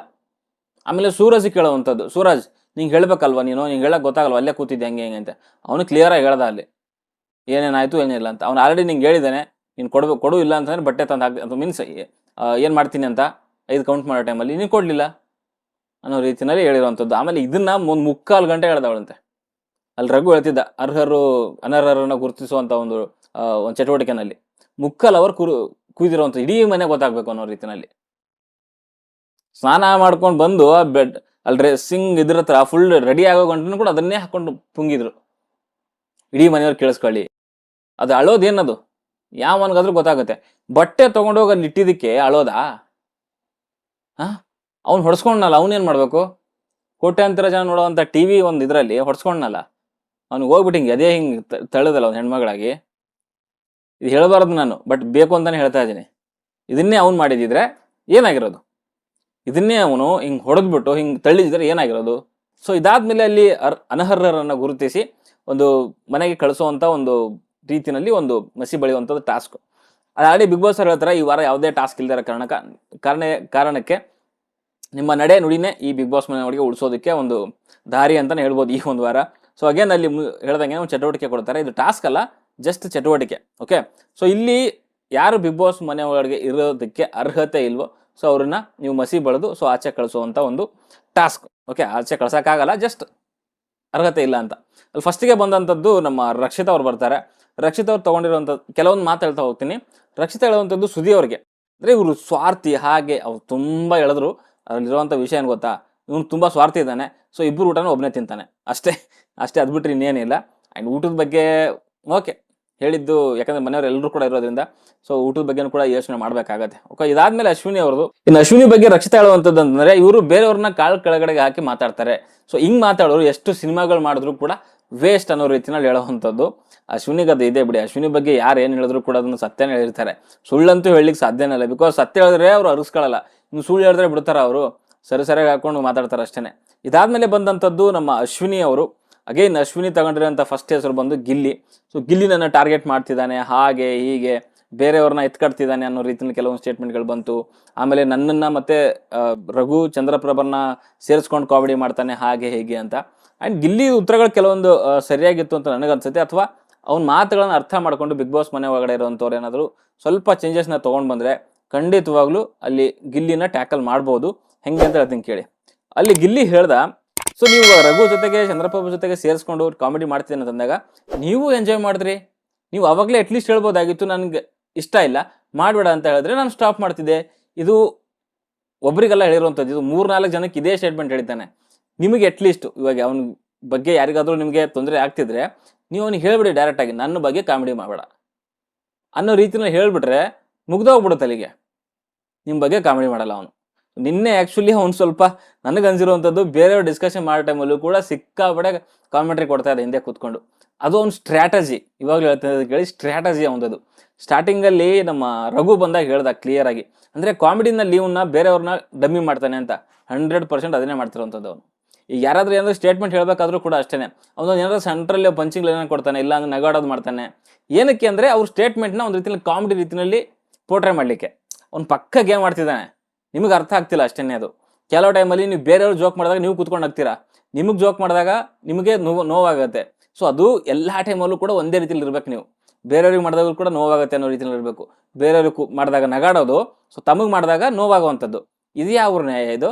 ಆಮೇಲೆ ಸೂರಜ್ ಕೇಳೋವಂಥದ್ದು, ಸೂರಜ್ ನಿಂಗೆ ಹೇಳ್ಬೇಕಲ್ವ, ನಿಂಗೆ ಹೇಳಕ್ ಗೊತ್ತಾಗಲ್ವ, ಅಲ್ಲೇ ಕೂತಿದ್ದೆ ಹಂಗೆ ಹಿಂಗೆ ಅಂತ. ಅವನು ಕ್ಲಿಯರಾಗಿ ಹೇಳ್ದ ಅಲ್ಲಿ ಏನೇನಾಯ್ತು ಏನಿಲ್ಲ ಅಂತ. ಅವ್ನು ಆಲ್ರೆಡಿ ನಿಂಗೆ ಹೇಳಿದ್ದಾನೆ, ನೀನು ಕೊಡು ಇಲ್ಲ ಅಂತಂದ್ರೆ ಬಟ್ಟೆ ತಂದು ಹಾಕಿ ಅದು ಮೀನ್ಸ್ ಏನು ಮಾಡ್ತೀನಿ ಅಂತ 5 ಕೌಂಟ್ ಮಾಡೋ ಟೈಮಲ್ಲಿ ನೀನು ಕೊಡಲಿಲ್ಲ ಅನ್ನೋ ರೀತಿಯಲ್ಲಿ ಹೇಳಿರುವಂಥದ್ದು. ಆಮೇಲೆ ಇದನ್ನ 3/4 ಗಂಟೆ ಹೇಳ್ದವಳಂತೆ. ಅಲ್ಲಿ ರಘು ಹೇಳ್ತಿದ್ದ ಅನರ್ಹರನ್ನ ಗುರುತಿಸುವಂಥ ಒಂದು ಚಟುವಟಿಕೆನಲ್ಲಿ 3/4 ಅವರ್ ಕುಯ್ದಿರುವಂಥ ಇಡೀ ಮನೆ ಗೊತ್ತಾಗ್ಬೇಕು ಅನ್ನೋ ರೀತಿಯಲ್ಲಿ. ಸ್ನಾನ ಮಾಡ್ಕೊಂಡು ಬಂದು ಬೆಡ್ ಅಲ್ಲಿ ಡ್ರೆಸ್ಸಿಂಗ್ ಇದ್ರ ಹತ್ರ ಫುಲ್ ರೆಡಿ ಆಗೋ ಗಂಟನು ಕೂಡ ಅದನ್ನೇ ಹಾಕೊಂಡು ಪುಂಗಿದ್ರು, ಇಡೀ ಮನೆಯವ್ರು ಕೇಳಿಸ್ಕೊಳ್ಳಿ. ಅದು ಅಳೋದೇನದು ಯಾವನ್ಗಾದ್ರೂ ಗೊತ್ತಾಗುತ್ತೆ. ಬಟ್ಟೆ ತಗೊಂಡೋಗಿ ಅಲ್ಲಿ ಇಟ್ಟಿದ್ದಕ್ಕೆ ಅಳೋದಾ? ಅವ್ನು ಹೊಡ್ಸ್ಕೊಂಡ್ನಲ್ಲ, ಅವನೇನು ಮಾಡಬೇಕು? ಕೋಟ್ಯಾಂತರ ಜನ ನೋಡುವಂಥ TV ಒಂದು ಇದರಲ್ಲಿ ಹೊಡ್ಸ್ಕೊಂಡ್ನಲ್ಲ, ಅವ್ನಿಗೆ ಹೋಗ್ಬಿಟ್ಟು ಹಿಂಗೆ ಅದೇ ಹಿಂಗೆ ತಳ್ಳದಲ್ಲ ಒಂದು ಹೆಣ್ಮಗಳಾಗಿ. ಇದು ಹೇಳಬಾರ್ದು ನಾನು, ಬಟ್ ಬೇಕು ಅಂತಾನೆ ಹೇಳ್ತಾ ಇದ್ದೀನಿ. ಇದನ್ನೇ ಅವ್ನು ಮಾಡಿದಿದ್ರೆ ಏನಾಗಿರೋದು? ಇದನ್ನೇ ಅವನು ಹಿಂಗೆ ಹೊಡೆದ್ಬಿಟ್ಟು ಹಿಂಗೆ ತಳ್ಳಿದ್ರೆ ಏನಾಗಿರೋದು? ಸೊ ಇದಾದ್ಮೇಲೆ ಅಲ್ಲಿ ಅನರ್ಹರನ್ನು ಗುರುತಿಸಿ ಒಂದು ಮನೆಗೆ ಕಳಿಸುವಂಥ ಒಂದು ರೀತಿಯಲ್ಲಿ ಒಂದು ಮಸಿ ಬಳಿಯುವಂಥದ್ದು ಟಾಸ್ಕ್. ಆಲ್ರೆಡಿ ಬಿಗ್ ಬಾಸ್ ಅವ್ರು ಹೇಳ್ತಾರೆ, ಈ ವಾರ ಯಾವುದೇ ಟಾಸ್ಕ್ ಇಲ್ದಿರೋ ಕಾರಣಕ್ಕೆ ನಿಮ್ಮ ನಡೆ ನುಡಿನೇ ಈ ಬಿಗ್ ಬಾಸ್ ಮನೆಯೊಳಗೆ ಉಳಿಸೋದಕ್ಕೆ ಒಂದು ದಾರಿ ಅಂತಲೇ ಹೇಳ್ಬೋದು ಈ ಒಂದು ವಾರ. ಸೊ ಅಗೇನ್ ಅಲ್ಲಿ ಹೇಳ್ದಂಗೆ ಒಂದು ಚಟುವಟಿಕೆ ಕೊಡ್ತಾರೆ. ಇದು ಟಾಸ್ಕ್ ಅಲ್ಲ, ಜಸ್ಟ್ ಚಟುವಟಿಕೆ. ಓಕೆ, ಸೊ ಇಲ್ಲಿ ಯಾರು ಬಿಗ್ ಬಾಸ್ ಮನೆ ಒಳಗೆ ಇರೋದಕ್ಕೆ ಅರ್ಹತೆ ಇಲ್ವೋ ಸೊ ಅವ್ರನ್ನ ನೀವು ಮಸಿ ಬಳಿದು ಸೊ ಆಚೆ ಕಳಿಸುವಂಥ ಒಂದು ಟಾಸ್ಕ್. ಓಕೆ, ಆಚೆ ಕಳ್ಸೋಕ್ಕಾಗಲ್ಲ, ಜಸ್ಟ್ ಅರ್ಹತೆ ಇಲ್ಲ ಅಂತ. ಅಲ್ಲಿ ಫಸ್ಟಿಗೆ ಬಂದಂಥದ್ದು ನಮ್ಮ ರಕ್ಷಿತಾ ಅವ್ರು ಬರ್ತಾರೆ. ರಕ್ಷಿತಾ ಅವ್ರು ತೊಗೊಂಡಿರುವಂಥದ್ದು ಕೆಲವೊಂದು ಮಾತು ಹೇಳ್ತಾ ಹೋಗ್ತೀನಿ. ರಕ್ಷಿತಾ ಹೇಳುವಂಥದ್ದು ಸುದಿ ಅವ್ರಿಗೆ, ಅಂದರೆ ಇವರು ಸ್ವಾರ್ಥಿ, ಹಾಗೆ ಅವ್ರು ತುಂಬ ಹೇಳಿದ್ರು. ಅದರಲ್ಲಿರುವಂಥ ವಿಷಯ ಏನು ಗೊತ್ತಾ, ಇವನು ತುಂಬ ಸ್ವಾರ್ಥಿ ಇದ್ದಾನೆ. ಸೊ ಇಬ್ಬರು ಊಟನೂ ಒಬ್ಬನೇ ತಿಂತಾನೆ, ಅಷ್ಟೇ ಅದು ಬಿಟ್ಟರೆ ಇನ್ನೇನಿಲ್ಲ. ಆ್ಯಂಡ್ ಊಟದ ಬಗ್ಗೆ ಓಕೆ ಹೇಳಿದ್ದು, ಯಾಕಂದರೆ ಮನೆಯವರು ಎಲ್ಲರೂ ಕೂಡ ಇರೋದ್ರಿಂದ ಸೊ ಊಟದ ಬಗ್ಗೆನೂ ಕೂಡ ಯೋಚನೆ ಮಾಡಬೇಕಾಗತ್ತೆ. ಓಕೆ, ಇದಾದ್ಮೇಲೆ ಅಶ್ವಿನಿ ಅವ್ರದ್ದು. ಇನ್ನು ಅಶ್ವಿನಿ ಬಗ್ಗೆ ರಕ್ಷಿತಾ ಹೇಳುವಂಥದ್ದು ಅಂತಂದರೆ, ಇವರು ಬೇರೆಯವ್ರನ್ನ ಕಾಳು ಕೆಳಗಡೆಗೆ ಹಾಕಿ ಮಾತಾಡ್ತಾರೆ. ಸೊ ಹಿಂಗೆ ಮಾತಾಡೋರು ಎಷ್ಟು ಸಿನಿಮಾಗಳು ಮಾಡಿದ್ರು ಕೂಡ ವೇಸ್ಟ್ ಅನ್ನೋ ರೀತಿನಲ್ಲಿ ಹೇಳುವಂಥದ್ದು. ಅಶ್ವಿನಿಗೆ ಅದು ಇದೆ ಬಿಡಿ. ಅಶ್ವಿನಿ ಬಗ್ಗೆ ಯಾರು ಏನು ಹೇಳಿದ್ರು ಕೂಡ ಅದನ್ನು ಸತ್ಯನೇ ಹೇಳಿರ್ತಾರೆ, ಸುಳ್ಳಂತೂ ಹೇಳಲಿಕ್ಕೆ ಸಾಧ್ಯನೇ ಇಲ್ಲ. ಬಿಕಾಸ್ ಸತ್ಯ ಹೇಳಿದ್ರೆ ಅವರು ಅರಿಸ್ಕೊಳ್ಳಲ್ಲ, ಇನ್ನು ಸುಳ್ಳು ಹೇಳಿದ್ರೆ ಬಿಡ್ತಾರೆ ಅವರು, ಸರಿಯಾಗಿ ಹಾಕೊಂಡು ಮಾತಾಡ್ತಾರೆ ಅಷ್ಟೇ. ಇದಾದ್ಮೇಲೆ ಬಂದಂಥದ್ದು ನಮ್ಮ ಅಶ್ವಿನಿ ಅವರು. ಅಗೇನ್ ಅಶ್ವಿನಿ ತಗೊಂಡಿರೋಂಥ ಫಸ್ಟ್ ಹೆಸರು ಬಂದು ಗಿಲ್ಲಿ. ಸೊ ಗಿಲ್ಲಿ ನನ್ನ ಟಾರ್ಗೆಟ್ ಮಾಡ್ತಿದ್ದಾನೆ, ಹಾಗೆ ಹೀಗೆ ಬೇರೆಯವ್ರನ್ನ ಎತ್ಕಡ್ತಿದ್ದಾನೆ ಅನ್ನೋ ರೀತಿಯಲ್ಲಿ ಕೆಲವೊಂದು ಸ್ಟೇಟ್ಮೆಂಟ್ಗಳು ಬಂತು. ಆಮೇಲೆ ನನ್ನನ್ನು ಮತ್ತೆ ರಘು ಚಂದ್ರಪ್ರಭನ್ನ ಸೇರಿಸ್ಕೊಂಡು ಕಾಮಿಡಿ ಮಾಡ್ತಾನೆ, ಹಾಗೆ ಹೇಗೆ ಅಂತ. ಆ್ಯಂಡ್ ಗಿಲ್ಲಿ ಉತ್ತರಗಳು ಕೆಲವೊಂದು ಸರಿಯಾಗಿತ್ತು ಅಂತ ನನಗನ್ಸುತ್ತೆ. ಅಥವಾ ಅವ್ನ ಮಾತುಗಳನ್ನು ಅರ್ಥ ಮಾಡ್ಕೊಂಡು ಬಿಗ್ ಬಾಸ್ ಮನೆ ಒಳಗಡೆ ಇರೋವಂಥವ್ರು ಏನಾದರೂ ಸ್ವಲ್ಪ ಚೇಂಜಸ್ನ ತೊಗೊಂಡು ಬಂದರೆ ಖಂಡಿತವಾಗ್ಲೂ ಅಲ್ಲಿ ಗಿಲ್ಲಿನ ಟ್ಯಾಕಲ್ ಮಾಡ್ಬೋದು. ಹೆಂಗೆ ಅಂತ ಹೇಳ್ತೀನಿ ಕೇಳಿ. ಅಲ್ಲಿ ಗಿಲ್ಲಿ ಹೇಳ್ದ, ಸೊ ನೀವು ರಘು ಜೊತೆಗೆ ಚಂದ್ರಪ್ರಭು ಜೊತೆಗೆ ಸೇರಿಸ್ಕೊಂಡು ಕಾಮಿಡಿ ಮಾಡ್ತೀನಿ ಅಂತಂದಾಗ ನೀವು ಎಂಜಾಯ್ ಮಾಡಿದ್ರಿ, ನೀವು ಅವಾಗಲೇ ಅಟ್ಲೀಸ್ಟ್ ಹೇಳ್ಬೋದಾಗಿತ್ತು ನನಗೆ ಇಷ್ಟ ಇಲ್ಲ ಮಾಡಬೇಡ ಅಂತ ಹೇಳಿದ್ರೆ ನಾನು ಸ್ಟಾಪ್ ಮಾಡ್ತಿದ್ದೆ. ಇದು ಒಬ್ರಿಗೆಲ್ಲ ಹೇಳಿರುವಂಥದ್ದು, ಇದು 3-4 ಜನಕ್ಕೆ ಇದೇ ಸ್ಟೇಟ್ಮೆಂಟ್ ಹೇಳಿದ್ದಾನೆ. ನಿಮಗೆ ಅಟ್ಲೀಸ್ಟ್ ಇವಾಗ ಅವನ ಬಗ್ಗೆ ಯಾರಿಗಾದರೂ ನಿಮಗೆ ತೊಂದರೆ ಆಗ್ತಿದ್ರೆ ನೀವು ಅವ್ನಿಗೆ ಹೇಳ್ಬಿಡಿ ಡೈರೆಕ್ಟಾಗಿ, ನನ್ನ ಬಗ್ಗೆ ಕಾಮಿಡಿ ಮಾಡಬೇಡ ಅನ್ನೋ ರೀತಿಯಲ್ಲಿ ಹೇಳಿಬಿಟ್ರೆ ಮುಗ್ದೋಗ್ಬಿಡುತ್ತೆ ಅಲ್ಲಿಗೆ. ನಿಮ್ಮ ಬಗ್ಗೆ ಕಾಮಿಡಿ ಮಾಡಲ್ಲ ಅವನು. ನಿನ್ನೆ ಆ್ಯಕ್ಚುಲಿ ಅವ್ನು ಸ್ವಲ್ಪ ನನಗನ್ಸಿರುವಂಥದ್ದು, ಬೇರೆಯವ್ರು ಡಿಸ್ಕಷನ್ ಮಾಡೋ ಟೈಮಲ್ಲೂ ಕೂಡ ಸಿಕ್ಕಾಪಡೆ ಕಾಮೆಂಟ್ರಿ ಕೊಡ್ತಾ ಇದೆ ಹಿಂದೆ ಕೂತ್ಕೊಂಡು. ಅದು ಅವ್ನ ಸ್ಟ್ರಾಟಜಿ. ಇವಾಗಲೂ ಹೇಳ್ತಿದ್ದು ಕೇಳಿ, ಸ್ಟ್ರಾಟಜಿ ಅವನದು. ಸ್ಟಾರ್ಟಿಂಗಲ್ಲಿ ನಮ್ಮ ರಘು ಬಂದಾಗ ಹೇಳ್ದ ಕ್ಲಿಯರಾಗಿ, ಅಂದರೆ ಕಾಮಿಡಿನಲ್ಲಿ ಇವನ್ನ ಬೇರೆಯವ್ರನ್ನ ಡಮ್ಮಿ ಮಾಡ್ತಾನೆ ಅಂತ. 100% ಅದನ್ನೇ ಮಾಡ್ತಿರೋವಂಥದ್ದು ಅವನು. ಈಗ ಯಾರಾದರೂ ಏನಾದರೂ ಸ್ಟೇಟ್ಮೆಂಟ್ ಹೇಳಬೇಕಾದ್ರೂ ಕೂಡ ಅಷ್ಟೇ, ಅವನು ಏನಾದರೂ ಸೆಂಟ್ರಲ್ಲಿ ಪಂಚಿಂಗ್ ಲೈನ್ ಕೊಡ್ತಾನೆ, ಇಲ್ಲ ಅಂದ್ರೆ ನಗಾಡೋದು ಮಾಡ್ತಾನೆ. ಏನಕ್ಕೆ ಅಂದರೆ ಅವ್ರ ಸ್ಟೇಟ್ಮೆಂಟ್ನ ಒಂದು ರೀತಿಯಲ್ಲಿ ಕಾಮಿಡಿ ರೀತಿಯಲ್ಲಿ ಪೋರ್ಟ್ರೇ ಮಾಡಲಿಕ್ಕೆ ಅವ್ನು ಪಕ್ಕ ಗೇಮ್ ಮಾಡ್ತಿದ್ದಾನೆ. ನಿಮಗೆ ಅರ್ಥ ಆಗ್ತಿಲ್ಲ ಅಷ್ಟೇ ಅದು. ಕೆಲವು ಟೈಮಲ್ಲಿ ನೀವು ಬೇರೆಯವ್ರು ಜೋಕ್ ಮಾಡಿದಾಗ ನೀವು ಕೂತ್ಕೊಂಡು ಹೋಗ್ತೀರಾ, ನಿಮಗೆ ಜೋಕ್ ಮಾಡಿದಾಗ ನಿಮಗೆ ನೋವಾಗುತ್ತೆ. ಸೊ ಅದು ಎಲ್ಲ ಟೈಮಲ್ಲೂ ಕೂಡ ಒಂದೇ ರೀತಿಯಲ್ಲಿ ಇರ್ಬೇಕು. ನೀವು ಬೇರೆಯವ್ರಿಗೆ ಮಾಡಿದಾಗ ಕೂಡ ನೋವಾಗುತ್ತೆ ಅನ್ನೋ ರೀತಿಯಲ್ಲಿ ಇರಬೇಕು. ಬೇರೆಯವ್ರಿಗೆ ಮಾಡಿದಾಗ ನಗಾಡೋದು, ಸೊ ತಮಗೆ ಮಾಡಿದಾಗ ನೋವಾಗುವಂಥದ್ದು. ಇದು ಯಾವ ನ್ಯಾಯ ಇದು?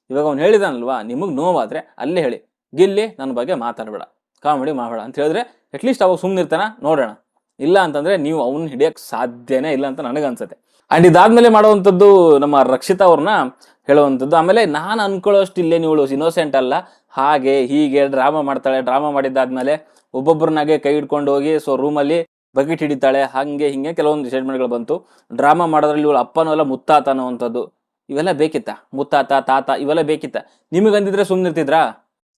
ಇವಾಗ ಅವ್ನು ಹೇಳಿದಾನಲ್ವಾ, ನಿಮಗೆ ನೋವಾದರೆ ಅಲ್ಲೇ ಹೇಳಿ, ಗಿಲ್ಲಿ ನನ್ನ ಬಗ್ಗೆ ಮಾತಾಡಬೇಡ, ಕಾಮಿಡಿ ಮಾಡಬೇಡ ಅಂತ ಹೇಳಿದ್ರೆ ಅಟ್ಲೀಸ್ಟ್ ಅವಾಗ ಸುಮ್ಮನೆ ಇರ್ತಾನ ನೋಡೋಣ. ಇಲ್ಲ ಅಂತಂದರೆ ನೀವು ಅವ್ನ ಹಿಡಿಯೋಕ್ಕೆ ಸಾಧ್ಯನೇ ಇಲ್ಲ ಅಂತ ನನಗನ್ಸುತ್ತೆ. ಆ್ಯಂಡ್ ಇದಾದ್ಮೇಲೆ ಮಾಡುವಂಥದ್ದು ನಮ್ಮ ರಕ್ಷಿತಾ ಅವ್ರನ್ನ ಹೇಳುವಂಥದ್ದು. ಆಮೇಲೆ ನಾನು ಅನ್ಕೊಳ್ಳೋಷ್ಟು ಇಲ್ಲೇ ನೀವು ಇನ್ನೋಸೆಂಟ್ ಅಲ್ಲ, ಹಾಗೆ ಹೀಗೆ ಡ್ರಾಮಾ ಮಾಡ್ತಾಳೆ. ಡ್ರಾಮಾ ಮಾಡಿದ್ದಾದ್ಮೇಲೆ ಒಬ್ಬೊಬ್ಬರನ್ನಾಗೆ ಕೈ ಹಿಡ್ಕೊಂಡು ಹೋಗಿ ಸೊ ರೂಮಲ್ಲಿ ಬಕೆಟ್ ಹಿಡಿತಾಳೆ, ಹಾಗೆ ಹಿಂಗೆ ಕೆಲವೊಂದು ಸ್ಟೇಟ್ಮೆಂಟ್ಗಳು ಬಂತು. ಡ್ರಾಮಾ ಮಾಡೋದ್ರಲ್ಲಿ ಇವಳು ಅಪ್ಪನೂ ಎಲ್ಲ ಮುತ್ತಾತ ಅನ್ನೋವಂಥದ್ದು. ಇವೆಲ್ಲ ಬೇಕಿತ್ತ? ಮುತ್ತಾತ ತಾತ ಇವೆಲ್ಲ ಬೇಕಿತ್ತ? ನಿಮಗಂದಿದ್ರೆ ಸುಮ್ಮನಿರ್ತಿದ್ರಾ?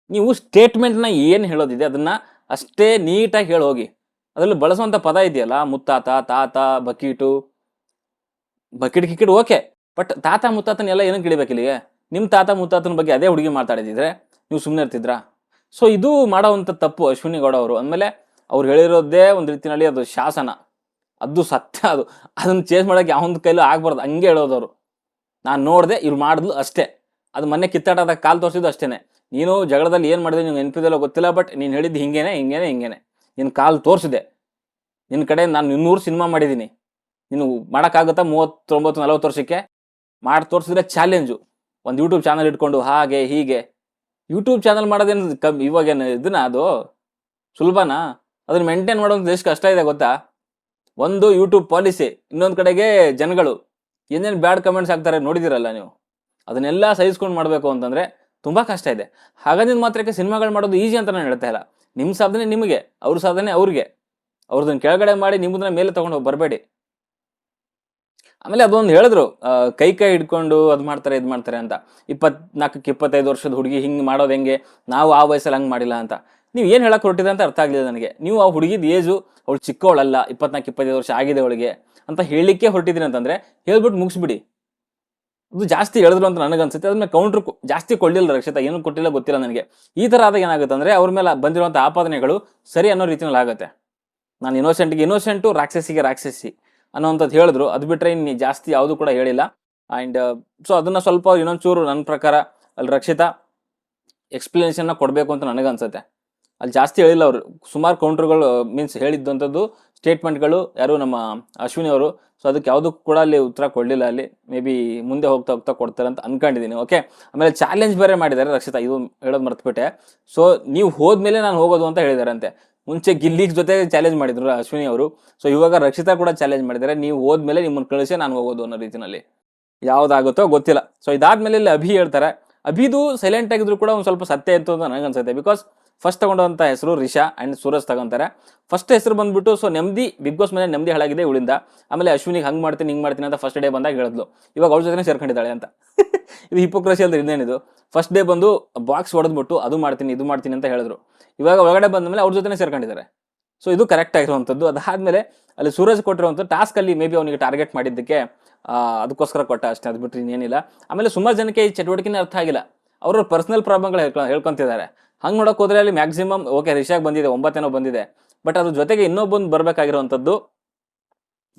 ನೀವು ಸ್ಟೇಟ್ಮೆಂಟ್ನ ಏನು ಹೇಳೋದಿದೆ ಅದನ್ನು ಅಷ್ಟೇ ನೀಟಾಗಿ ಹೇಳಿ ಹೋಗಿ. ಅದರಲ್ಲಿ ಬಳಸುವಂಥ ಪದ ಇದೆಯಲ್ಲ, ಮುತ್ತಾತ, ತಾತ, ಬಕೆಟ್ ಕಿಕೆಟ್ ಓಕೆ, ಬಟ್ ತಾತ ಮುತ್ತಾತನ ಎಲ್ಲ ಏನಕ್ಕೆ ಇಳಿಬೇಕು ಇಲ್ಲಿಗೆ? ನಿಮ್ಮ ತಾತ ಮುತ್ತಾತನ ಬಗ್ಗೆ ಅದೇ ಹುಡುಗಿ ಮಾತಾಡಿದ್ರೆ ನೀವು ಸುಮ್ಮನೆ ಇರ್ತಿದ್ರಾ? ಸೊ ಇದು ಮಾಡೋವಂಥ ತಪ್ಪು ಅಶ್ವಿನಿ ಗೌಡ ಅವರು. ಅಂದಮೇಲೆ ಅವ್ರು ಹೇಳಿರೋದೇ ಒಂದು ರೀತಿಯಲ್ಲಿ ಅದು ಶಾಸನ, ಅದು ಸತ್ಯ. ಅದನ್ನು ಚೇಂಜ್ ಮಾಡೋಕ್ಕೆ ಯಾವೊಂದು ಕೈಲೂ ಆಗ್ಬಾರ್ದು, ಹಂಗೆ ಹೇಳೋದವರು. ನಾನು ನೋಡಿದೆ, ಇವ್ರು ಮಾಡಿದ್ಲು ಅಷ್ಟೇ. ಅದು ಮೊನ್ನೆ ಕಿತ್ತಾಟದಾಗ ಕಾಲು ತೋರಿಸಿದ್ದು ಅಷ್ಟೇ. ನೀನು ಜಗಳದಲ್ಲಿ ಏನು ಮಾಡಿದೆ ನೀವು ನೆನಪಿದೆಲ್ಲ ಗೊತ್ತಿಲ್ಲ, ಬಟ್ ನೀನು ಹೇಳಿದ್ದು ಹಿಂಗೇನೆ ನಿನ್ನ ಕಾಲು ತೋರಿಸಿದೆ. ನಿನ್ನ ಕಡೆ ನಾನು 200 ಸಿನಿಮಾ ಮಾಡಿದ್ದೀನಿ, ನೀನು ಮಾಡೋಕ್ಕಾಗುತ್ತಾ 39-40 ವರ್ಷಕ್ಕೆ? ಮಾಡಿ ತೋರಿಸಿದ್ರೆ ಚಾಲೆಂಜು. ಒಂದು ಯೂಟ್ಯೂಬ್ ಚಾನಲ್ ಇಟ್ಕೊಂಡು ಹಾಗೆ ಹೀಗೆ ಯೂಟ್ಯೂಬ್ ಚಾನಲ್ ಮಾಡೋದೇನು ಇವಾಗೇನು ಇದನ್ನ ಅದು ಸುಲಭನಾ? ಅದನ್ನು ಮೇಂಟೈನ್ ಮಾಡೋದು ಎಷ್ಟು ಕಷ್ಟ ಇದೆ ಗೊತ್ತಾ? ಒಂದು ಯೂಟ್ಯೂಬ್ ಪಾಲಿಸಿ, ಇನ್ನೊಂದು ಕಡೆಗೆ ಜನಗಳು ಏನೇನು ಬ್ಯಾಡ್ ಕಮೆಂಟ್ಸ್ ಆಗ್ತಾರೆ ನೋಡಿದಿರಲ್ಲ ನೀವು. ಅದನ್ನೆಲ್ಲ ಸಹಿಸ್ಕೊಂಡು ಮಾಡಬೇಕು ಅಂತಂದರೆ ತುಂಬ ಕಷ್ಟ ಇದೆ. ಹಾಗಾದ್ರೆ ಮಾತ್ರಕ್ಕೆ ಸಿನಿಮಾಗಳು ಮಾಡೋದು ಈಸಿ ಅಂತ ನಾನು ಹೇಳ್ತಾ ಇಲ್ಲ. ನಿಮ್ಮ ಸಾಧನೆ ನಿಮಗೆ, ಅವ್ರ ಸಾಧನೆ ಅವ್ರಿಗೆ. ಅವ್ರದನ್ನ ಕೆಳಗಡೆ ಮಾಡಿ ನಿಮ್ಮದನ್ನ ಮೇಲೆ ತೊಗೊಂಡು ಹೋಗಿ ಬರಬೇಡಿ. ಆಮೇಲೆ ಅದೊಂದು ಹೇಳಿದ್ರು, ಕೈ ಹಿಡ್ಕೊಂಡು ಅದು ಮಾಡ್ತಾರೆ ಇದು ಮಾಡ್ತಾರೆ ಅಂತ. 24-25 ವರ್ಷದ ಹುಡುಗಿ ಹಿಂಗೆ ಮಾಡೋದು ಹೆಂಗೆ, ನಾವು ಆ ವಯಸ್ಸಲ್ಲಿ ಹಂಗೆ ಮಾಡಿಲ್ಲ ಅಂತ. ನೀವು ಏನು ಹೇಳಕ್ಕೆ ಹೊರಟಿದೆ ಅಂತ ಅರ್ಥ ಆಗಲಿಲ್ಲ ನನಗೆ. ನೀವು ಆ ಹುಡುಗಿದ ಏಜು ಅವಳು ಚಿಕ್ಕವಳಲ್ಲ, 24-25 ವರ್ಷ ಆಗಿದೆ ಅವಳಿಗೆ ಅಂತ ಹೇಳಲಿಕ್ಕೆ ಹೊರಟಿದ್ದೀನಿ ಅಂತಂದರೆ ಹೇಳ್ಬಿಟ್ಟು ಮುಗಿಸ್ಬಿಡಿ. ಅದು ಜಾಸ್ತಿ ಹೇಳಿದ್ರು ಅಂತ ನನಗನ್ಸುತ್ತೆ. ಅದ್ಮೇಲೆ ಕೌಂಟ್ರ್ ಜಾಸ್ತಿ ಕೊಡಲಿಲ್ಲ ರಕ್ಷಿತಾ, ಏನೂ ಕೊಟ್ಟಿಲ್ಲ ಗೊತ್ತಿಲ್ಲ ನನಗೆ. ಈ ಥರ ಆದಾಗ ಏನಾಗುತ್ತೆ ಅಂದರೆ ಅವ್ರ ಮೇಲೆ ಬಂದಿರುವಂಥ ಆಪಾದನೆಗಳು ಸರಿ ಅನ್ನೋ ರೀತಿಯಲ್ಲಿ ಆಗುತ್ತೆ. ನಾನು ಇನ್ನೋಸೆಂಟು, ರಾಕ್ಷಸಿಗೆ ರಾಕ್ಷಸಿ ಅನ್ನೋವಂಥದ್ದು ಹೇಳಿದ್ರು. ಅದು ಬಿಟ್ಟರೆ ಇನ್ನು ಜಾಸ್ತಿ ಯಾವುದು ಕೂಡ ಹೇಳಿಲ್ಲ. ಆ್ಯಂಡ್ ಸೊ ಅದನ್ನು ಸ್ವಲ್ಪ ಇನ್ನೊಂಚೂರು ನನ್ನ ಪ್ರಕಾರ ಅಲ್ಲಿ ರಕ್ಷಿತಾ ಎಕ್ಸ್ಪ್ಲನೇಷನ್ನ ಕೊಡಬೇಕು ಅಂತ ನನಗನ್ಸುತ್ತೆ. ಅಲ್ಲಿ ಜಾಸ್ತಿ ಹೇಳಿಲ್ಲ ಅವರು, ಸುಮಾರು ಕೌಂಟ್ರುಗಳು ಮೀನ್ಸ್ ಹೇಳಿದ್ದಂಥದ್ದು ಸ್ಟೇಟ್ಮೆಂಟ್ಗಳು ಯಾರು ನಮ್ಮ ಅಶ್ವಿನಿ ಅವರು. ಸೊ ಅದಕ್ಕೆ ಯಾವುದಕ್ಕೂ ಕೂಡ ಅಲ್ಲಿ ಉತ್ತರ ಕೊಡಲಿಲ್ಲ. ಅಲ್ಲಿ ಮೇ ಬಿ ಮುಂದೆ ಹೋಗ್ತಾ ಹೋಗ್ತಾ ಕೊಡ್ತಾರೆ ಅಂತ ಅನ್ಕೊಂಡಿದ್ದೀನಿ. ಓಕೆ, ಆಮೇಲೆ ಚಾಲೆಂಜ್ ಬೇರೆ ಮಾಡಿದ್ದಾರೆ ರಕ್ಷಿತಾ, ಇದು ಹೇಳೋದು ಮರ್ತ್ಬಿಟ್ಟೆ. ಸೊ ನೀವು ಹೋದ್ಮೇಲೆ ನಾನು ಹೋಗೋದು ಅಂತ ಹೇಳಿದಾರಂತೆ. ಮುಂಚೆ ಗಿಲ್ಲಿ ಜೊತೆ ಚಾಲೆಂಜ್ ಮಾಡಿದ್ರು ಅಶ್ವಿನಿ ಅವರು. ಸೊ ಇವಾಗ ರಕ್ಷಿತಾ ಕೂಡ ಚಾಲೆಂಜ್ ಮಾಡಿದ್ದಾರೆ, ನೀವು ಹೋದ್ಮೇಲೆ ನಿಮ್ಮನ್ನು ಕಳಿಸಿ ನಾನು ಹೋಗೋದು ಅನ್ನೋ ರೀತಿಯಲ್ಲಿ. ಯಾವುದಾಗುತ್ತೋ ಗೊತ್ತಿಲ್ಲ. ಸೊ ಇದಾದ್ಮೇಲೆ ಇಲ್ಲಿ ಅಭಿ ಹೇಳ್ತಾರೆ. ಅಭಿದು ಸೈಲೆಂಟ್ ಆಗಿದ್ರು ಕೂಡ ಒಂದು ಸ್ವಲ್ಪ ಸತ್ಯ ಇತ್ತು ಅಂತ ನನಗನ್ಸುತ್ತೆ. ಬಿಕಾಸ್ ಫಸ್ಟ್ ತಗೊಂಡಂಥ ಹೆಸರು ರಿಷಾ ಆ್ಯಂಡ್ ಸೂರಜ್ ತಗೊಂತಾರೆ. ಫಸ್ಟ್ ಹೆಸರು ಬಂದ್ಬಿಟ್ಟು ಸೊ ನೆಮ್ಮದಿ, ಬಿಗ್ ಬಾಸ್ ಮೇಲೆ ನೆಮ್ಮದಿ ಹಾಳಾಗಿದೆ ಇವಳಿಂದ. ಆಮೇಲೆ ಅಶ್ವಿನಿಗೆ ಹಂಗೆ ಮಾಡ್ತೀನಿ ಹಿಂಗೆ ಮಾಡ್ತೀನಿ ಅಂತ ಫಸ್ಟ್ ಡೇ ಬಂದಾಗ ಹೇಳಿದ್ಲು. ಇವಾಗ ಅವ್ರ ಜೊತೆ ಸೇರ್ಕೊಂಡಿದ್ದಾಳೆ ಅಂತ. ಇದು ಹಿಪೋಕ್ರಸಿ ಅಂದ್ರೆ ಇನ್ನೇನಿದು. ಫಸ್ಟ್ ಡೇ ಬಂದು ಬಾಕ್ಸ್ ಹೊಡೆದ್ಬಿಟ್ಟು ಅದು ಮಾಡ್ತೀನಿ ಇದು ಮಾಡ್ತೀನಿ ಅಂತ ಹೇಳಿದ್ರು. ಇವಾಗ ಒಳಗಡೆ ಬಂದ ಮೇಲೆ ಅವ್ರ ಜೊತೆ ಸೇರ್ಕೊಂಡಿದ್ದಾರೆ. ಸೊ ಇದು ಕರೆಕ್ಟ್ ಆಗಿರುವಂಥದ್ದು. ಅದಾದಮೇಲೆ ಅಲ್ಲಿ ಸೂರಜ್ ಕೊಟ್ಟಿರುವಂಥ ಟಾಸ್ಕಲ್ಲಿ ಮೇ ಬಿ ಅವನಿಗೆ ಟಾರ್ಗೆಟ್ ಮಾಡಿದ್ದಕ್ಕೆ ಅದಕ್ಕೋಸ್ಕರ ಕೊಟ್ಟ ಅಷ್ಟೇ, ಅದು ಬಿಟ್ಟರೆ ಇನ್ನೇನಿಲ್ಲ. ಆಮೇಲೆ ಸುಮಾರು ಜನಕ್ಕೆ ಈ ಚಟುವಟಿಕೆನೇ ಅರ್ಥ ಆಗಿಲ್ಲ. ಅವ್ರ ಪರ್ಸನಲ್ ಪ್ರಾಬ್ಲಮ್ಗಳು ಹೇಳ್ಕೊಂತಿದ್ದಾರೆ. ಹಂಗೆ ನೋಡೋಕೆ ಹೋದ್ರೆ ಅಲ್ಲಿ ಮ್ಯಾಕ್ಸಿಮಮ್ ಓಕೆ ರಿಷಾಗ್ ಬಂದಿದೆ, 9 ಬಂದಿದೆ. ಬಟ್ ಅದ್ರ ಜೊತೆಗೆ ಇನ್ನೊಬ್ಬಂದು ಬರಬೇಕಾಗಿರುವಂಥದ್ದು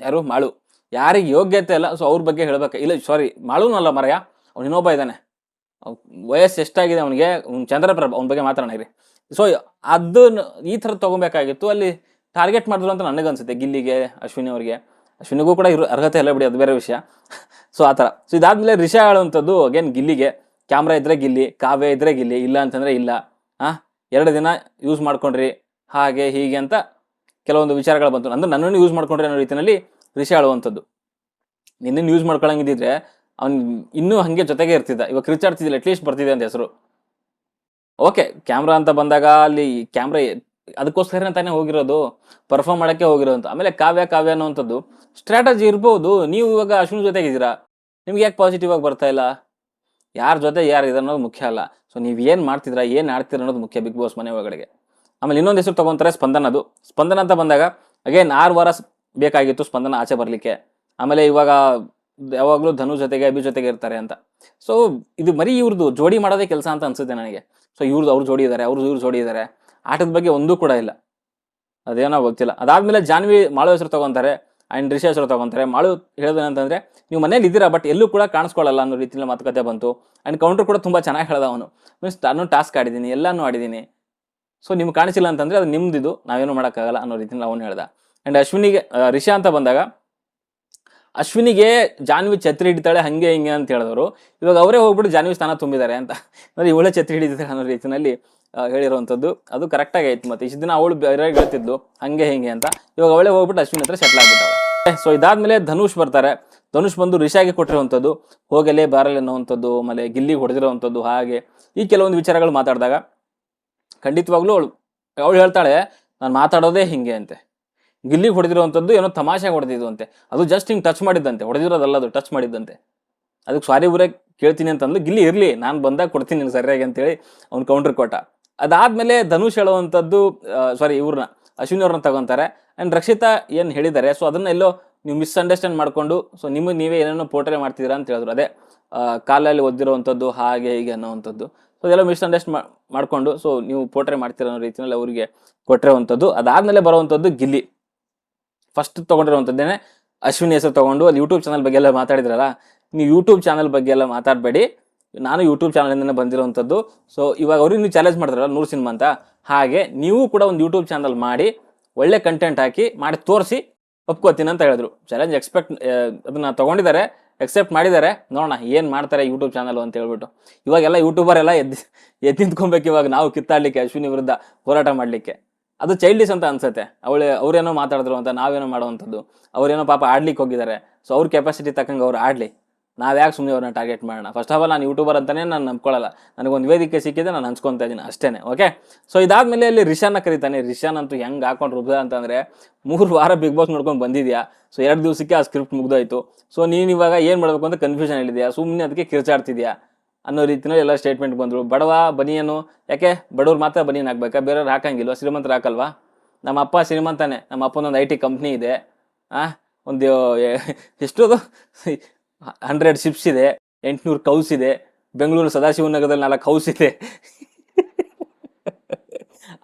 ಯಾರು, ಮಾಳು. ಯಾರಿಗೆ ಯೋಗ್ಯತೆ ಇಲ್ಲ, ಸೊ ಅವ್ರ ಬಗ್ಗೆ ಹೇಳ್ಬೇಕು. ಇಲ್ಲ ಸಾರಿ, ಮಾಳುನೂ ಅಲ್ಲ ಮರಯ, ಅವ್ನು ಇನ್ನೊಬ್ಬ ಇದ್ದಾನೆ. ವಯಸ್ಸು ಎಷ್ಟಾಗಿದೆ ಅವನಿಗೆ, ಚಂದ್ರಪ್ರಭ, ಅವನ ಬಗ್ಗೆ ಮಾತಾಡೋಣ. ಸೊ ಅದನ್ನ ಈ ಥರ ತೊಗೊಬೇಕಾಗಿತ್ತು. ಅಲ್ಲಿ ಟಾರ್ಗೆಟ್ ಮಾಡಿದ್ರು ಅಂತ ನನಗನ್ಸುತ್ತೆ ಗಿಲ್ಲಿಗೆ, ಅಶ್ವಿನಿ ಅವ್ರಿಗೆ. ಅಶ್ವಿನಿಗೂ ಕೂಡ ಅರ್ಹತೆ ಇಲ್ಲ ಬಿಡಿ, ಅದು ಬೇರೆ ವಿಷಯ. ಸೊ ಆ ಥರ. ಸೊ ಇದಾದ್ಮೇಲೆ ರಿಷಾ ಹೇಳುವಂಥದ್ದು ಅಗೇನ್ ಗಿಲ್ಲಿಗೆ, ಕ್ಯಾಮ್ರಾ ಇದ್ರೆ ಗಿಲ್ಲಿ, ಕಾವ್ಯ ಇದ್ರೆ ಗಿಲ್ಲಿ, ಇಲ್ಲ ಅಂತಂದರೆ ಇಲ್ಲ. 2 ದಿನ ಯೂಸ್ ಮಾಡ್ಕೊಂಡ್ರಿ ಹಾಗೆ ಹೀಗೆ ಅಂತ ಕೆಲವೊಂದು ವಿಚಾರಗಳು ಬಂತು. ಅಂದ್ರೆ ನನ್ನನ್ನು ಯೂಸ್ ಮಾಡ್ಕೊಂಡ್ರಿ ಅನ್ನೋ ರೀತಿಯಲ್ಲಿ ರಿಷಾ ಹೇಳುವಂಥದ್ದು. ನಿನ್ನನ್ನು ಯೂಸ್ ಮಾಡ್ಕೊಳಂಗಿದ್ದಿದ್ರೆ ಅವ್ನು ಇನ್ನೂ ಹಾಗೆ ಜೊತೆಗೆ ಇರ್ತಿದ್ದ, ಇವಾಗ ಕಿರ್ಚಾಡ್ತಿದ್ದಿಲ್ಲ, ಅಟ್ಲೀಸ್ಟ್ ಬರ್ತಿದೆ ಅಂತ ಹೆಸರು. ಓಕೆ, ಕ್ಯಾಮ್ರಾ ಅಂತ ಬಂದಾಗ ಅಲ್ಲಿ ಕ್ಯಾಮ್ರಾ ಅದಕ್ಕೋಸ್ಕರ ತಾನೇ ಹೋಗಿರೋದು, ಪರ್ಫಾರ್ಮ್ ಮಾಡೋಕ್ಕೆ ಹೋಗಿರೋಂಥ. ಆಮೇಲೆ ಕಾವ್ಯ ಅನ್ನೋವಂಥದ್ದು ಸ್ಟ್ರಾಟಜಿ ಇರ್ಬೋದು. ನೀವು ಇವಾಗ ಅಶ್ವಿನಿ ಜೊತೆಗಿದ್ದೀರಾ, ನಿಮ್ಗೆ ಯಾಕೆ ಪಾಸಿಟಿವ್ ಆಗಿ ಬರ್ತಾ ಇಲ್ಲ? ಯಾರ ಜೊತೆ ಯಾರು ಇದೆ ಅನ್ನೋದು ಮುಖ್ಯ ಅಲ್ಲ. ಸೊ ನೀವು ಏನು ಮಾಡ್ತಿದ್ರಾ, ಏನು ಆಡ್ತೀರ ಅನ್ನೋದು ಮುಖ್ಯ ಬಿಗ್ ಬಾಸ್ ಮನೆ ಒಳಗಡೆಗೆ. ಆಮೇಲೆ ಇನ್ನೊಂದು ಹೆಸರು ತೊಗೊತಾರೆ ಸ್ಪಂದನದು. ಸ್ಪಂದನ ಅಂತ ಬಂದಾಗ ಅಗೇನ್ 6 ವಾರ ಬೇಕಾಗಿತ್ತು ಸ್ಪಂದನ ಆಚೆ ಬರಲಿಕ್ಕೆ. ಆಮೇಲೆ ಇವಾಗ ಯಾವಾಗಲೂ ಧನು ಜೊತೆಗೆ ಅಭಿ ಜೊತೆಗೆ ಇರ್ತಾರೆ ಅಂತ. ಸೊ ಇದು ಮರಿ ಇವ್ರದ್ದು ಜೋಡಿ ಮಾಡೋದೇ ಕೆಲಸ ಅಂತ ಅನ್ಸುತ್ತೆ ನನಗೆ. ಸೊ ಅವ್ರು ಜೋಡಿ ಇದ್ದಾರೆ, ಇವ್ರು ಜೋಡಿ ಇದ್ದಾರೆ. ಆಟದ ಬಗ್ಗೆ ಒಂದೂ ಕೂಡ ಇಲ್ಲ, ಅದೇನೋ ಗೊತ್ತಿಲ್ಲ. ಅದಾದಮೇಲೆ ಜಾನ್ವಿ ಮಾಳು ಹೆಸರು ತೊಗೊತಾರೆ ಆ್ಯಂಡ್ ರಿಷಾ ಹೆಸರು ತೊಗೊತಾರೆ. ಮಾಳು ಹೇಳೋದೇನಂತಂದರೆ ನೀವು ಮನೇಲಿ ಇದ್ದೀರಾ ಬಟ್ ಎಲ್ಲೂ ಕೂಡ ಕಾಣಿಸ್ಕೊಳ್ಳಲ್ಲ ಅನ್ನೋ ರೀತಿಯಲ್ಲಿ ಮಾತುಕತೆ ಬಂತು. ಆ್ಯಂಡ್ ಕೌಂಟ್ರ್ ಕೂಡ ತುಂಬ ಚೆನ್ನಾಗಿ ಹೇಳ್ದ ಅವನು. ಮೀನ್ಸ್ ನಾನು ಟಾಸ್ಕ್ ಆಡಿದ್ದೀನಿ, ಎಲ್ಲನೂ ಆಡಿದ್ದೀನಿ, ಸೊ ನಿಮ್ಗೆ ಕಾಣಿಸಿಲ್ಲ ಅಂತಂದರೆ ಅದು ನಿಮ್ದಿದು, ನಾವೇನು ಮಾಡೋಕ್ಕಾಗಲ್ಲ ಅನ್ನೋ ರೀತಿಯಲ್ಲಿ ಅವನು ಹೇಳ್ದ. ಆ್ಯಂಡ್ ಅಶ್ವಿನಿಗೆ ರಿಷಾ ಅಂತ ಬಂದಾಗ ಅಶ್ವಿನಿಗೆ ಜಾನ್ವಿ ಛತ್ರಿ ಹಿಡಿತಾಳೆ ಹಂಗೆ ಹಿಂಗೆ ಅಂತ ಹೇಳಿದವರು ಇವಾಗ ಅವರೇ ಹೋಗ್ಬಿಟ್ಟು ಜಾನ್ವಿ ಸ್ಥಾನ ತುಂಬಿದ್ದಾರೆ ಅಂತ. ಅಂದರೆ ಇವಳೇ ಛತ್ರಿ ಹಿಡಿದಿದ್ದಾರೆ ಅನ್ನೋ ರೀತಿಯಲ್ಲಿ ಹೇಳಿರುವಂಥದ್ದು ಅದು ಕರೆಕ್ಟಾಗಿ ಆಯ್ತು. ಮತ್ತು ಇಷ್ಟು ದಿನ ಅವಳು ಬೇರೆ ಹೇಳ್ತಿದ್ಲು ಹಂಗೆ ಹಿಂಗೆ ಅಂತ, ಇವಾಗ ಅವಳೇ ಹೋಗ್ಬಿಟ್ಟು ಅಶ್ವಿನಿ ಹತ್ರ ಸೆಟ್ಲ್ ಆಗ್ಬಿಟ್ಟಾಳೆ. ಸೊ ಇದಾದ್ಮೇಲೆ ಧನುಷ್ ಬರ್ತಾರೆ. ಧನುಷ್ ಬಂದು ರಿಷಾಗೆ ಕೊಟ್ಟಿರುವಂಥದ್ದು ಹೋಗಲೇ ಬಾರಲೆ ಅನ್ನೋವಂಥದ್ದು, ಆಮೇಲೆ ಗಿಲ್ಲಿಗೆ ಹೊಡೆದಿರೋವಂಥದ್ದು, ಹಾಗೆ ಈ ಕೆಲವೊಂದು ವಿಚಾರಗಳು ಮಾತಾಡಿದಾಗ ಖಂಡಿತವಾಗ್ಲೂ ಅವಳು ಹೇಳ್ತಾಳೆ ನಾನು ಮಾತಾಡೋದೇ ಹಿಂಗೆ ಅಂತೆ. ಗಿಲ್ಲಿಗೆ ಹೊಡೆದಿರುವಂಥದ್ದು ಏನೋ ತಮಾಷೆಗೆ ಹೊಡೆದಿದ್ದು ಅಂತೆ, ಅದು ಜಸ್ಟ್ ಹಿಂಗೆ ಟಚ್ ಮಾಡಿದ್ದಂತೆ, ಹೊಡೆದಿರೋದಲ್ಲ ಅದು ಟಚ್ ಮಾಡಿದ್ದಂತೆ. ಅದಕ್ಕೆ ಸಾರಿ ಊರೇ ಕೇಳ್ತೀನಿ ಅಂತಂದು ಗಿಲ್ಲಿ ಇರಲಿ ನಾನು ಬಂದಾಗ ಕೊಡ್ತೀನಿ ನೀನು ಸರಿಯಾಗಿ ಅಂತೇಳಿ ಅವ್ನು ಕೌಂಟ್ರ್ ಕೊಟ್ಟ. ಅದಾದಮೇಲೆ ಧನುಷ್ ಹೇಳುವಂಥದ್ದು ಇವ್ರನ್ನ ಅಶ್ವಿನಿ ಅವ್ರನ್ನ ತಗೊತಾರೆ. ಆ್ಯಂಡ್ ರಕ್ಷಿತಾ ಏನು ಹೇಳಿದ್ದಾರೆ ಸೊ ಅದನ್ನ ಎಲ್ಲೋ ನೀವು ಮಿಸ್ಅಂಡರ್ಸ್ಟ್ಯಾಂಡ್ ಮಾಡಿಕೊಂಡು ಸೊ ನಿಮಗೆ ನೀವೇ ಏನೇನೋ ಪೋರ್ಟ್ರೇ ಮಾಡ್ತಿದ್ದೀರಾ ಅಂತ ಹೇಳಿದ್ರು. ಅದೇ ಕಾಲಲ್ಲಿ ಒದ್ದಿರೋವಂಥದ್ದು ಹಾಗೆ ಹೀಗೆ ಅನ್ನೋವಂಥದ್ದು. ಸೊ ಅದೆಲ್ಲ ಮಿಸ್ಅಂಡರ್ಸ್ಟ್ಯಾಂಡ್ ಮಾಡಿಕೊಂಡು ಸೊ ನೀವು ಪೋರ್ಟ್ರೇ ಮಾಡ್ತಿರೋ ಅನ್ನೋ ರೀತಿಯಲ್ಲಿ ಅವರಿಗೆ ಕೊಟ್ಟಿರುವಂಥದ್ದು. ಅದಾದಮೇಲೆ ಬರುವಂಥದ್ದು ಗಿಲ್ಲಿ ಫಸ್ಟ್ ತೊಗೊಂಡಿರುವಂಥದ್ದೇನೆ ಅಶ್ವಿನಿ ಹೆಸರು ತೊಗೊಂಡು ಅಲ್ಲಿ ಯೂಟ್ಯೂಬ್ ಚಾನಲ್ ಬಗ್ಗೆ ಎಲ್ಲ ಮಾತಾಡಿದ್ರಲ್ಲ, ನೀವು ಯೂಟ್ಯೂಬ್ ಚಾನಲ್ ಬಗ್ಗೆ ಎಲ್ಲ ಮಾತಾಡಬೇಡಿ, ನಾನು ಯೂಟ್ಯೂಬ್ ಚಾನಲಿಂದನೇ ಬಂದಿರೋವಂಥದ್ದು. ಸೊ ಇವಾಗ ಅವ್ರಿಗೆ ನೀವು ಚಾಲೆಂಜ್ ಮಾಡಿದ್ರಲ್ಲ 100 ಸಿನಿಮಾ ಅಂತ, ಹಾಗೆ ನೀವು ಕೂಡ ಒಂದು ಯೂಟ್ಯೂಬ್ ಚಾನಲ್ ಮಾಡಿ ಒಳ್ಳೆ ಕಂಟೆಂಟ್ ಹಾಕಿ ಮಾಡಿ ತೋರಿಸಿ ಒಪ್ಕೋತೀನಿ ಅಂತ ಹೇಳಿದ್ರು. ಚಾಲೆಂಜ್ ಅದನ್ನ ತೊಗೊಂಡಿದ್ದಾರೆ, ಎಕ್ಸೆಪ್ಟ್ ಮಾಡಿದ್ದಾರೆ. ನೋಡೋಣ ಏನು ಮಾಡ್ತಾರೆ ಯೂಟ್ಯೂಬ್ ಚಾನಲ್ ಅಂತ ಹೇಳ್ಬಿಟ್ಟು. ಇವಾಗೆಲ್ಲ ಯೂಟ್ಯೂಬರ್ ಎಲ್ಲ ಎದ್ದು ನಿಂತ್ಕೊಬೇಕು ಇವಾಗ ನಾವು ಕಿತ್ತಾಡಲಿಕ್ಕೆ, ಅಶ್ವಿನಿ ವಿರುದ್ಧ ಹೋರಾಟ ಮಾಡಲಿಕ್ಕೆ. ಅದು ಚೈಲ್ಡಿಶ್ ಅಂತ ಅನ್ಸುತ್ತೆ. ಅವ್ರೇನೋ ಮಾತಾಡಿದ್ರು ಅಂತ ನಾವೇನೋ ಮಾಡುವಂಥದ್ದು. ಅವ್ರೇನೋ ಪಾಪ ಆಡ್ಲಿಕ್ಕೆ ಹೋಗಿದ್ದಾರೆ, ಸೊ ಅವ್ರ ಕೆಪಾಸಿಟಿ ತಕ್ಕಂಗೆ ಅವ್ರು ಆಡಲಿ, ನಾವು ಯಾಕೆ ಸುಮ್ಮನೆ ಅವ್ರನ್ನ ಟಾರ್ಗೆಟ್ ಮಾಡೋಣ. ಫಸ್ಟ್ ಆಫ್ ಆಲ್ ನಾನು ಯೂಟ್ಯೂಬರ್ ಅಂತಲೇ ನಾನು ನಂಬ್ಕೊಳ್ಳಲ್ಲ, ನನಗೊಂದು ವೇದಿಕೆ ಸಿಕ್ಕಿದೆ ನಾನು ಹಂಚ್ಕೊತಾ ಇದ್ದೀನಿ ಅಷ್ಟೇ. ಓಕೆ, ಸೊ ಇದಾದಮೇಲೆ ಅಲ್ಲಿ ರಿಷಾನ ಕರೀತಾನೆ. ರಿಷಾನ್ ಅಂತೂ ಹೆಂಗೆ ಹಾಕೊಂಡು ರುಬ್ದ ಅಂತಂದರೆ 3 ವಾರ ಬಿಗ್ ಬಾಸ್ ನೋಡ್ಕೊಂಡು ಬಂದಿದ್ಯಾ, ಸೊ 2 ದಿವಸಕ್ಕೆ ಆ ಸ್ಕ್ರಿಪ್ಟ್ ಮುಗ್ದೋಯ್ತು. ಸೊ ನೀನು ಇವಾಗ ಏನು ಮಾಡಬೇಕು ಅಂತ ಕನ್ಫ್ಯೂಷನ್ ಹೇಳಿದ್ಯಾ, ಸುಮ್ಮನೆ ಅದಕ್ಕೆ ಕಿರ್ಚಾಡ್ತಿದ್ಯಾ ಅನ್ನೋ ರೀತಿಯಲ್ಲಿ ಎಲ್ಲ ಸ್ಟೇಟ್ಮೆಂಟ್ ಬಂದರು. ಬಡವ ಬನಿಯನು, ಯಾಕೆ ಬಡವ್ರು ಮಾತ್ರ ಬನಿಯನ್ ಹಾಕ್ಬೇಕಾ, ಬೇರೆಯವ್ರು ಹಾಕಂಗಿಲ್ವ, ಶ್ರೀಮಂತರು ಹಾಕಲ್ವಾ? ನಮ್ಮ ಅಪ್ಪ ಶ್ರೀಮಂತನೇ, ನಮ್ಮ ಅಪ್ಪನೊಂದು IT ಕಂಪ್ನಿ ಇದೆ, ಒಂದು ಎಷ್ಟೋದು 100 ಶಿಪ್ಸ್ ಇದೆ, 800 ಕೌಸ್ ಇದೆ, ಬೆಂಗಳೂರು ಸದಾಶಿವನಗರದಲ್ಲಿ 4 ಹೌಸ್ ಇದೆ.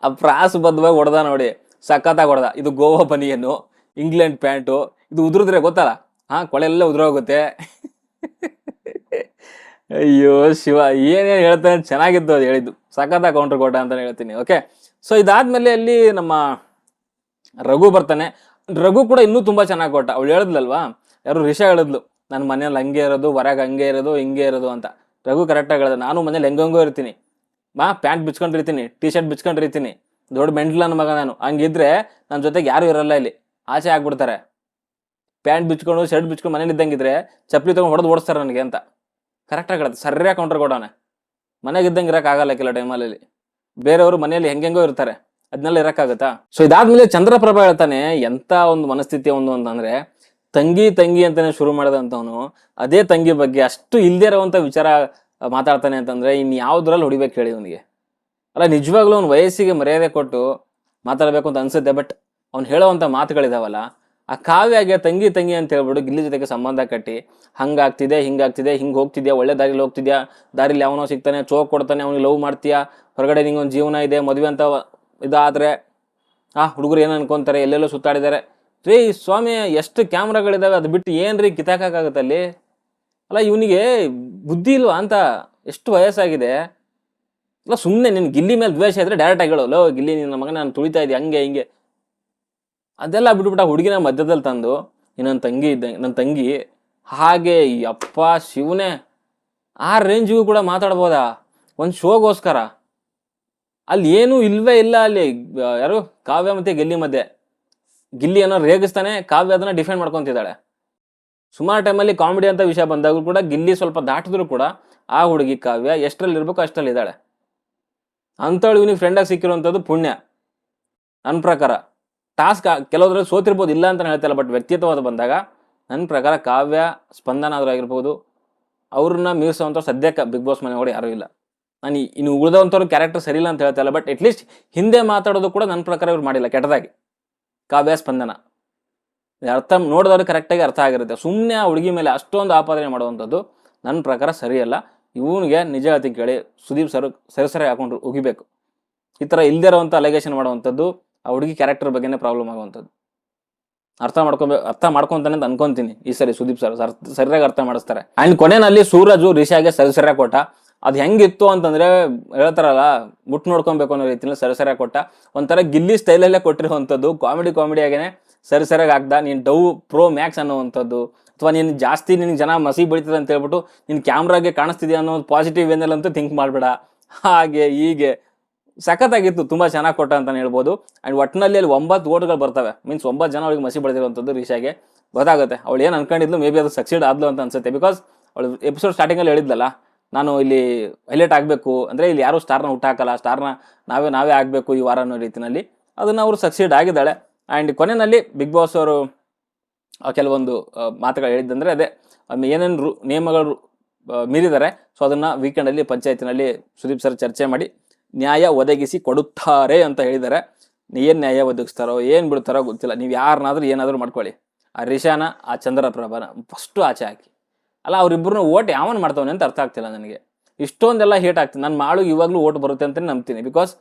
ಆ ಪ್ರಾಸಬದ್ಧವಾಗಿ ಹೊಡೆದ ನೋಡಿ, ಸಖತ್ತಾಗಿ ಹೊಡೆದ. ಇದು ಗೋವಾ ಬನಿಯನ್ನು, ಇಂಗ್ಲೆಂಡ್ ಪ್ಯಾಂಟು, ಇದು ಉದುರಿದ್ರೆ ಗೊತ್ತಲ್ಲ, ಕೊಳೆಲ್ಲ ಉದುರೋಗುತ್ತೆ. ಅಯ್ಯೋ ಶಿವ, ಏನೇನು ಹೇಳ್ತಾನೆ, ಚೆನ್ನಾಗಿತ್ತು ಅದು ಹೇಳಿದ್ದು, ಸಖತ್ತಾಗಿ ಕೌಂಟರ್ ಕೊಟ್ಟ ಅಂತ ಹೇಳ್ತೀನಿ. ಓಕೆ, ಸೊ ಇದಾದ್ಮೇಲೆ ಅಲ್ಲಿ ನಮ್ಮ ರಘು ಬರ್ತಾನೆ. ರಘು ಕೂಡ ಇನ್ನೂ ತುಂಬಾ ಚೆನ್ನಾಗಿ ಕೊಟ್ಟ. ಅವಳು ಹೇಳಿದ್ಲಲ್ವಾ, ಯಾರು ರಿಷಾ ಹೇಳಿದ್ಲು, ನನ್ನ ಮನೇಲಿ ಹಂಗೆ ಇರೋದು, ಹೊರಗೆ ಹಂಗೆ ಇರೋದು, ಹಿಂಗೆ ಇರೋದು ಅಂತ. ರಘು ಕರೆಕ್ಟಾಗಿ ಹೇಳಿದೆ, ನಾನು ಮನೇಲಿ ಹೆಂಗಂಗೋ ಇರ್ತೀನಿ, ಪ್ಯಾಂಟ್ ಬಿಚ್ಕೊಂಡಿರ್ತೀನಿ, ಟೀ ಶರ್ಟ್ ಬಿಚ್ಕೊಂಡಿರ್ತೀನಿ, ದೊಡ್ಡ ಮೆಂಟ್ಲ್ ನನ್ನ ಮಗ ನಾನು. ಹಂಗಿದ್ರೆ ನನ್ನ ಜೊತೆಗೆ ಯಾರು ಇರಲ್ಲ, ಇಲ್ಲಿ ಆಚೆ ಆಗ್ಬಿಡ್ತಾರೆ. ಪ್ಯಾಂಟ್ ಬಿಚ್ಕೊಂಡು ಶರ್ಟ್ ಬಿಚ್ಕೊಂಡು ಮನೇಲಿ ಇದ್ದಂಗಿದ್ರೆ ಚಪ್ಪಲಿ ತೊಗೊಂಡು ಹೊಡೆದು ಓಡಿಸ್ತಾರೆ ನನಗೆ ಅಂತ ಕರೆಕ್ಟಾಗಿ ಹೇಳುತ್ತೆ. ಸರಿಯಾಗಿ ಕೌಂಟರ್ ಕೊಡೋಣ. ಮನೆಗೆ ಇದ್ದಂಗೆ ಇರೋಕ್ಕಾಗಲ್ಲ ಕೆಲವು ಟೈಮಲ್ಲಿ. ಬೇರೆಯವರು ಮನೆಯಲ್ಲಿ ಹೆಂಗೆಂಗೋ ಇರ್ತಾರೆ, ಅದನ್ನೆಲ್ಲ ಇರೋಕ್ಕಾಗತ್ತಾ? ಸೊ ಇದಾದ್ಮೇಲೆ ಚಂದ್ರಪ್ರಭಾ ಹೇಳ್ತಾನೆ, ಎಂಥ ಒಂದು ಮನಸ್ಥಿತಿ ಒಂದು ಅಂತಂದ್ರೆ, ತಂಗಿ ತಂಗಿ ಅಂತಾನೆ ಶುರು ಮಾಡಿದಂಥವನು ಅದೇ ತಂಗಿ ಬಗ್ಗೆ ಅಷ್ಟು ಇಲ್ದೇ ಇರೋವಂಥ ವಿಚಾರ ಮಾತಾಡ್ತಾನೆ ಅಂತಂದ್ರೆ ಇನ್ನು ಯಾವ್ದ್ರಲ್ಲಿ ಹೊಡಿಬೇಕು ಹೇಳಿ ಅವನಿಗೆ? ಅಲ್ಲ, ನಿಜವಾಗ್ಲೂ ಅವ್ನ ವಯಸ್ಸಿಗೆ ಮರ್ಯಾದೆ ಕೊಟ್ಟು ಮಾತಾಡಬೇಕು ಅಂತ ಅನ್ಸುತ್ತೆ. ಬಟ್ ಅವ್ನು ಹೇಳೋವಂಥ ಮಾತುಗಳಿದಾವಲ್ಲ, ಆ ಕಾವ್ಯಾಗೆ ತಂಗಿ ತಂಗಿ ಅಂತ ಹೇಳ್ಬಿಟ್ಟು ಗಿಲ್ಲಿ ಜೊತೆಗೆ ಸಂಬಂಧ ಕಟ್ಟಿ ಹಂಗಾಗ್ತಿದೆ, ಹಿಂಗಾಗ್ತಿದೆ, ಹಿಂಗೆ ಹೋಗ್ತಿದ್ಯಾ, ಒಳ್ಳೆ ದಾರಿಲಿ ಹೋಗ್ತಿದ್ಯಾ, ದಾರಿಲಿ ಅವನೋ ಸಿಗ್ತಾನೆ, ಚೋಕ್ ಕೊಡ್ತಾನೆ, ಅವ್ನಿಗೆ ಲವ್ ಮಾಡ್ತೀಯಾ, ಹೊರಗಡೆ ನಿಂಗೊಂದು ಜೀವನ ಇದೆ, ಮದುವೆ ಅಂತ ಇದಾದ್ರೆ ಹುಡುಗರು ಏನು ಅನ್ಕೊಂತಾರೆ, ಎಲ್ಲೆಲ್ಲೋ ಸುತ್ತಾಡಿದ್ದಾರೆ. ರೀ ಸ್ವಾಮಿ, ಎಷ್ಟು ಕ್ಯಾಮ್ರಾಗಳಿದಾವೆ, ಅದು ಬಿಟ್ಟು ಏನ್ರಿ ಕಿತ್ತಾಕಾಗತ್ತೆ ಅಲ್ಲಿ? ಅಲ್ಲ, ಇವನಿಗೆ ಬುದ್ಧಿ ಇಲ್ವಾ ಅಂತ? ಎಷ್ಟು ವಯಸ್ಸಾಗಿದೆ. ಅಲ್ಲ, ಸುಮ್ಮನೆ ನಿನ್ ಗಿಲ್ಲಿ ಮೇಲೆ ದ್ವೇಷ ಇದ್ರೆ ಡೈರೆಕ್ಟ್ ಆಗಿ ಹೇಳೋ, ಲೋ ಗಿಲ್ಲಿ ನಿನ್ನ ಮಗನ ನಾನು ತುಳಿತಾ ಇದ್ದೆ ಹಂಗೆ ಹಿಂಗೆ, ಅದೆಲ್ಲ ಬಿಟ್ಬಿಟ್ಟು ಹುಡುಗಿನ ಮಧ್ಯದಲ್ಲಿ ತಂದು ನನ್ನ ತಂಗಿ ಇದ್ದಂಗೆ, ನನ್ನ ತಂಗಿ ಹಾಗೆ, ಅಪ್ಪ ಶಿವನೇ, ಆ ರೇಂಜಿಗೂ ಕೂಡ ಮಾತಾಡ್ಬೋದಾ ಒಂದು ಶೋಗೋಸ್ಕರ? ಅಲ್ಲಿ ಏನೂ ಇಲ್ವೇ ಇಲ್ಲ. ಅಲ್ಲಿ ಯಾರು ಕಾವ್ಯ ಮತ್ತೆ ಗಿಲ್ಲಿ ಮಧ್ಯೆ, ಗಿಲ್ಲಿ ಏನೋ ರೇಗಿಸ್ತಾನೆ, ಕಾವ್ಯ ಅದನ್ನ ಡಿಫೆಂಡ್ ಮಾಡ್ಕೊಂತಿದ್ದಾಳೆ. ಸುಮಾರು ಟೈಮಲ್ಲಿ ಕಾಮಿಡಿ ಅಂತ ವಿಷಯ ಬಂದಾಗೂ ಕೂಡ ಗಿಲ್ಲಿ ಸ್ವಲ್ಪ ದಾಟಿದ್ರು ಕೂಡ ಆ ಹುಡುಗಿ ಕಾವ್ಯ ಎಷ್ಟರಲ್ಲಿ ಇರ್ಬೇಕು ಅಷ್ಟರಲ್ಲಿ ಇದ್ದಾಳೆ. ಅಂಥವಳು ಇವನಿಗೆ ಫ್ರೆಂಡಾಗಿ ಸಿಕ್ಕಿರುವಂಥದ್ದು ಪುಣ್ಯ ನನ್ನ ಪ್ರಕಾರ. ಟಾಸ್ಕ್ ಕೆಲವೊಂದ್ರಲ್ಲಿ ಸೋತಿರ್ಬೋದು, ಇಲ್ಲ ಅಂತ ಹೇಳ್ತಾಯಿಲ್ಲ, ಬಟ್ ವ್ಯಕ್ತಿತ್ವವಾದ ಬಂದಾಗ ನನ್ನ ಪ್ರಕಾರ ಕಾವ್ಯ, ಸ್ಪಂದನ ಆದರೂ ಆಗಿರ್ಬೋದು, ಅವ್ರನ್ನ ಮೀರಿಸುವಂಥವ್ರು ಸದ್ಯಕ್ಕೆ ಬಿಗ್ ಬಾಸ್ ಮನೆ ಒಳಗೆ ಯಾರೂ ಇಲ್ಲ. ನಾನು ಇನ್ನು ಉಳಿದವಂಥವ್ರು ಕ್ಯಾರೆಕ್ಟರ್ ಸರಿ ಇಲ್ಲ ಅಂತ ಹೇಳ್ತಾ ಇಲ್ಲ, ಬಟ್ ಅಟ್ಲೀಸ್ಟ್ ಹಿಂದೆ ಮಾತಾಡೋದು ಕೂಡ ನನ್ನ ಪ್ರಕಾರ ಇವ್ರು ಮಾಡಿಲ್ಲ ಕೆಟ್ಟದಾಗಿ. ಕಾವ್ಯ, ಸ್ಪಂದನ ಅರ್ಥ ನೋಡಿದವ್ರಿಗೆ ಕರೆಕ್ಟಾಗಿ ಅರ್ಥ ಆಗಿರುತ್ತೆ. ಸುಮ್ಮನೆ ಆ ಹುಡುಗಿ ಮೇಲೆ ಅಷ್ಟೊಂದು ಆಪಾದನೆ ಮಾಡುವಂಥದ್ದು ನನ್ನ ಪ್ರಕಾರ ಸರಿಯಲ್ಲ. ಇವನಿಗೆ ನಿಜ ಹೇಳ್ತಿ ಕೇಳಿ, ಸುದೀಪ್ ಸರಿ ಹಾಕೊಂಡು ಉಗಿಬೇಕು. ಈ ಥರ ಇಲ್ದೇ ಇರೋವಂಥ ಅಲಿಗೇಷನ್ ಮಾಡುವಂಥದ್ದು ಆ ಹುಡುಗಿ ಕ್ಯಾರೆಕ್ಟರ್ ಬಗ್ಗೆನೇ ಪ್ರಾಬ್ಲಮ್ ಆಗುವಂಥದ್ದು. ಅರ್ಥ ಮಾಡ್ಕೊಂತಾನೆ ಅಂತ ಅನ್ಕೊಂತೀನಿ ಈ ಸರಿ ಸುದೀಪ್ ಸರಿಯಾಗಿ ಅರ್ಥ ಮಾಡಿಸ್ತಾರೆ. ಆ್ಯಂಡ್ ಕೊನೆಯಲ್ಲಿ ಸೂರಜು ರಿಷಾಗೆ ಸರಿಯಾಗಿ ಕೊಟ್ಟ. ಅದು ಹೆಂಗಿತ್ತು ಅಂತಂದ್ರೆ ಹೇಳ್ತಾರಲ್ಲ, ಮುಟ್ಟು ನೋಡ್ಕೊಬೇಕು ಅನ್ನೋ ರೀತಿಯಲ್ಲಿ ಸರಿಯಾಗಿ ಕೊಟ್ಟ. ಒಂಥರ ಗಿಲ್ಲಿ ಸ್ಟೈಲಲ್ಲೇ ಕೊಟ್ಟಿರುವಂಥದ್ದು, ಕಾಮಿಡಿಯಾಗೇನೆ ಸರಿಯಾಗಿ ಆಗ್ದ. ನೀನು ಡವ್ ಪ್ರೋ ಮ್ಯಾಕ್ಸ್ ಅನ್ನೋವಂಥದ್ದು, ಅಥವಾ ನೀನು ಜಾಸ್ತಿ ನಿನ್ಗೆ ಜನ ಮಸಿ ಬೆಳೀತದೆ ಅಂತ ಹೇಳ್ಬಿಟ್ಟು ನಿನ್ನ ಕ್ಯಾಮ್ರಾಗೆ ಕಾಣಿಸ್ತಿದ್ಯಾ ಅನ್ನೋ ಪಾಸಿಟಿವ್ ವೇನಲ್ಲಂತೂ ಥಿಂಕ್ ಮಾಡಬೇಡ. ಹಾಗೆ ಹೀಗೆ ಸಖತ್ತಾಗಿತ್ತು, ತುಂಬ ಚೆನ್ನಾಗಿ ಕೊಟ್ಟ ಅಂತಲೇ ಹೇಳ್ಬೋದು. ಆ್ಯಂಡ್ ಒಟ್ಟಿನಲ್ಲಿ ಅಲ್ಲಿ 9 ಓಟ್ಗಳು ಬರ್ತವೆ, ಮೀನ್ಸ್ 9 ಜನ ಅವಳಿಗೆ ಮಸಿ ಬೆಳೆದಿರುವಂಥದ್ದು ರಿಷಾಗೆ. ಗೊತ್ತಾಗುತ್ತೆ ಅವಳು ಏನು ಅನ್ಕೊಂಡಿದ್ಲು, ಮೇ ಬಿ ಅದು ಸಕ್ಸೀಡ್ ಆದ್ಲು ಅಂತ ಅನ್ಸುತ್ತೆ. ಬಿಕಾಸ್ ಅವಳು ಎಪಿಸೋಡ್ ಸ್ಟಾರ್ಟಿಂಗಲ್ಲಿ ಹೇಳಿದ್ಲಲ್ಲ, ನಾನು ಇಲ್ಲಿ ಹೈಲೈಟ್ ಆಗಬೇಕು ಅಂದರೆ ಇಲ್ಲಿ ಯಾರೂ ಸ್ಟಾರ್ನ ಹುಟ್ಟಾಕಲ್ಲ, ಸ್ಟಾರ್ನ ನಾವೇ ಆಗಬೇಕು ಈ ವಾರ ಅನ್ನೋ ರೀತಿಯಲ್ಲಿ ಅದನ್ನು ಅವರು ಸಕ್ಸೀಡ್ ಆಗಿದ್ದಾಳೆ. ಆ್ಯಂಡ್ ಕೊನೆಯಲ್ಲಿ ಬಿಗ್ ಬಾಸ್ ಅವರು ಕೆಲವೊಂದು ಮಾತುಗಳು ಹೇಳಿದ್ದಂದರೆ ಅದೇ ಏನೇನು ನಿಯಮಗಳು ಮೀರಿದ್ದಾರೆ, ಸೊ ಅದನ್ನು ವೀಕೆಂಡಲ್ಲಿ ಪಂಚಾಯತಿನಲ್ಲಿ ಸುದೀಪ್ ಸರ್ ಚರ್ಚೆ ಮಾಡಿ ನ್ಯಾಯ ಒದಗಿಸಿ ಕೊಡುತ್ತಾರೆ ಅಂತ ಹೇಳಿದ್ದಾರೆ. ಏನು ನ್ಯಾಯ ಒದಗಿಸ್ತಾರೋ ಏನು ಬಿಡ್ತಾರೋ ಗೊತ್ತಿಲ್ಲ. ನೀವು ಯಾರನ್ನಾದ್ರೂ ಏನಾದರೂ ಮಾಡ್ಕೊಳ್ಳಿ, ಆ ರಿಷಾನ ಆ ಚಂದ್ರಪ್ರಭಾನ ಫಸ್ಟು ಆಚೆ ಹಾಕಿ. ಅಲ್ಲ, ಅವರಿಬ್ಬರನ್ನ ಓಟ್ ಯಾವನ್ ಮಾಡ್ತಾವನೆ ಅಂತ ಅರ್ಥ ಆಗ್ತಿಲ್ಲ ನನಗೆ. ಇಷ್ಟೊಂದೆಲ್ಲ ಹೇಟ್ ಆಗ್ತೀನಿ. ನನ್ನ ಮಾಳು ಇವಾಗಲೂ ಓಟ್ ಬರುತ್ತೆ ಅಂತಲೇ ನಂಬ್ತೀನಿ. ಬಿಕಾಸ್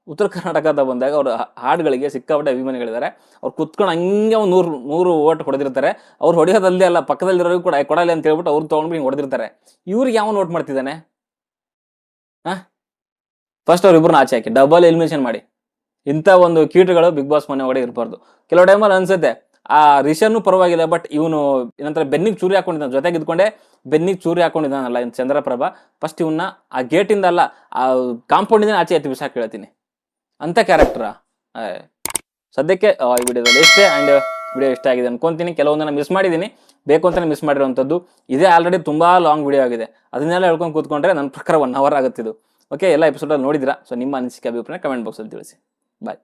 ಉತ್ತರ ಕರ್ನಾಟಕದ ಬಂದಾಗ ಅವ್ರ ಹಾಡುಗಳಿಗೆ ಸಿಕ್ಕಾಪಟ್ಟೆ ಅಭಿಮಾನಿಗಳಿದ್ದಾರೆ. ಅವ್ರು ಕುತ್ಕೊಂಡು ಹಂಗೆ ಒಂದು 100 ಓಟ್ ಹೊಡೆದಿರ್ತಾರೆ. ಅವ್ರು ಹೊಡೆಯೋದಲ್ಲದೆ ಅಲ್ಲ, ಪಕ್ಕದಲ್ಲಿರೋರು ಕೂಡ ಕೊಡಲಿ ಅಂತ ಹೇಳ್ಬಿಟ್ಟು ಅವ್ರು ತೊಗೊಂಡು ಹಿಂಗೆ ಹೊಡೆದಿರ್ತಾರೆ. ಇವ್ರಿಗೆ ಯಾವನ್ ಓಟ್ ಮಾಡ್ತಿದ್ದಾನೆ? ಫಸ್ಟ್ ಅವ್ರಿಬ್ಬರನ್ನ ಆಚೆ ಹಾಕಿ ಡಬಲ್ ಎಲಿಮಿನೇಷನ್ ಮಾಡಿ. ಇಂಥ ಒಂದು ಕೀಟಗಳು ಬಿಗ್ ಬಾಸ್ ಮನೆ ಒಳಗಡೆ ಇರಬಾರ್ದು. ಕೆಲವು ಟೈಮಲ್ಲಿ ಅನ್ಸುತ್ತೆ ಆ ರಿಷನ್ನು ಪರವಾಗಿಲ್ಲ, ಬಟ್ ಇವನು ಏನಂತಾರೆ ಬೆನ್ನಿಗೆ ಚೂರಿ ಹಾಕೊಂಡಿದ್ದಾನೆ, ಜೊತೆಗೆ ಇದ್ಕೊಂಡೆ ಬೆನ್ನಿಗೆ ಚೂರಿ ಹಾಕೊಂಡಿದ್ದಾನಲ್ಲ ಇನ್ನು ಚಂದ್ರಪ್ರಭಾ. ಫಸ್ಟ್ ಇವನ್ನ ಆ ಗೇಟಿಂದ ಅಲ್ಲ, ಆ ಕಾಂಪೌಂಡಿಂದ ಆಚೆ ಎತ್ತಿ ಬಿಸಾಕಿ ಹೇಳ್ತೀನಿ ಅಂತ ಕ್ಯಾರೆಕ್ಟರಾ. ಸದ್ಯಕ್ಕೆ ಈ ವಿಡಿಯೋದಲ್ಲಿ ಇಷ್ಟೇ. ಆ್ಯಂಡ್ ವಿಡಿಯೋ ಇಷ್ಟ ಆಗಿದೆ ಅನ್ಕೊಂತೀನಿ. ಕೆಲವೊಂದನ್ನು ಮಿಸ್ ಮಾಡಿದ್ದೀನಿ, ಬೇಕು ಅಂತಲೇ ಮಿಸ್ ಮಾಡಿರೋವಂಥದ್ದು. ಇದೇ ಆಲ್ರೆಡಿ ತುಂಬ ಲಾಂಗ್ ವಿಡಿಯೋ ಆಗಿದೆ. ಅದನ್ನೆಲ್ಲ ಹೇಳ್ಕೊಂಡು ಕೂತ್ಕೊಂಡ್ರೆ ನನ್ನ ಪ್ರಕಾರ 1 hour ಆಗುತ್ತಿದ್ದು. ಓಕೆ, ಎಲ್ಲ ಎಪಿಸೋಡಲ್ಲಿ ನೋಡಿದಿರಾ. ಸೊ ನಿಮ್ಮ ಅನಿಸಿಕೆ ಅಭಿಪ್ರಾಯ ಕಮೆಂಟ್ ಬಾಕ್ಸಲ್ಲಿ ತಿಳಿಸಿ. ಬಾಯ್.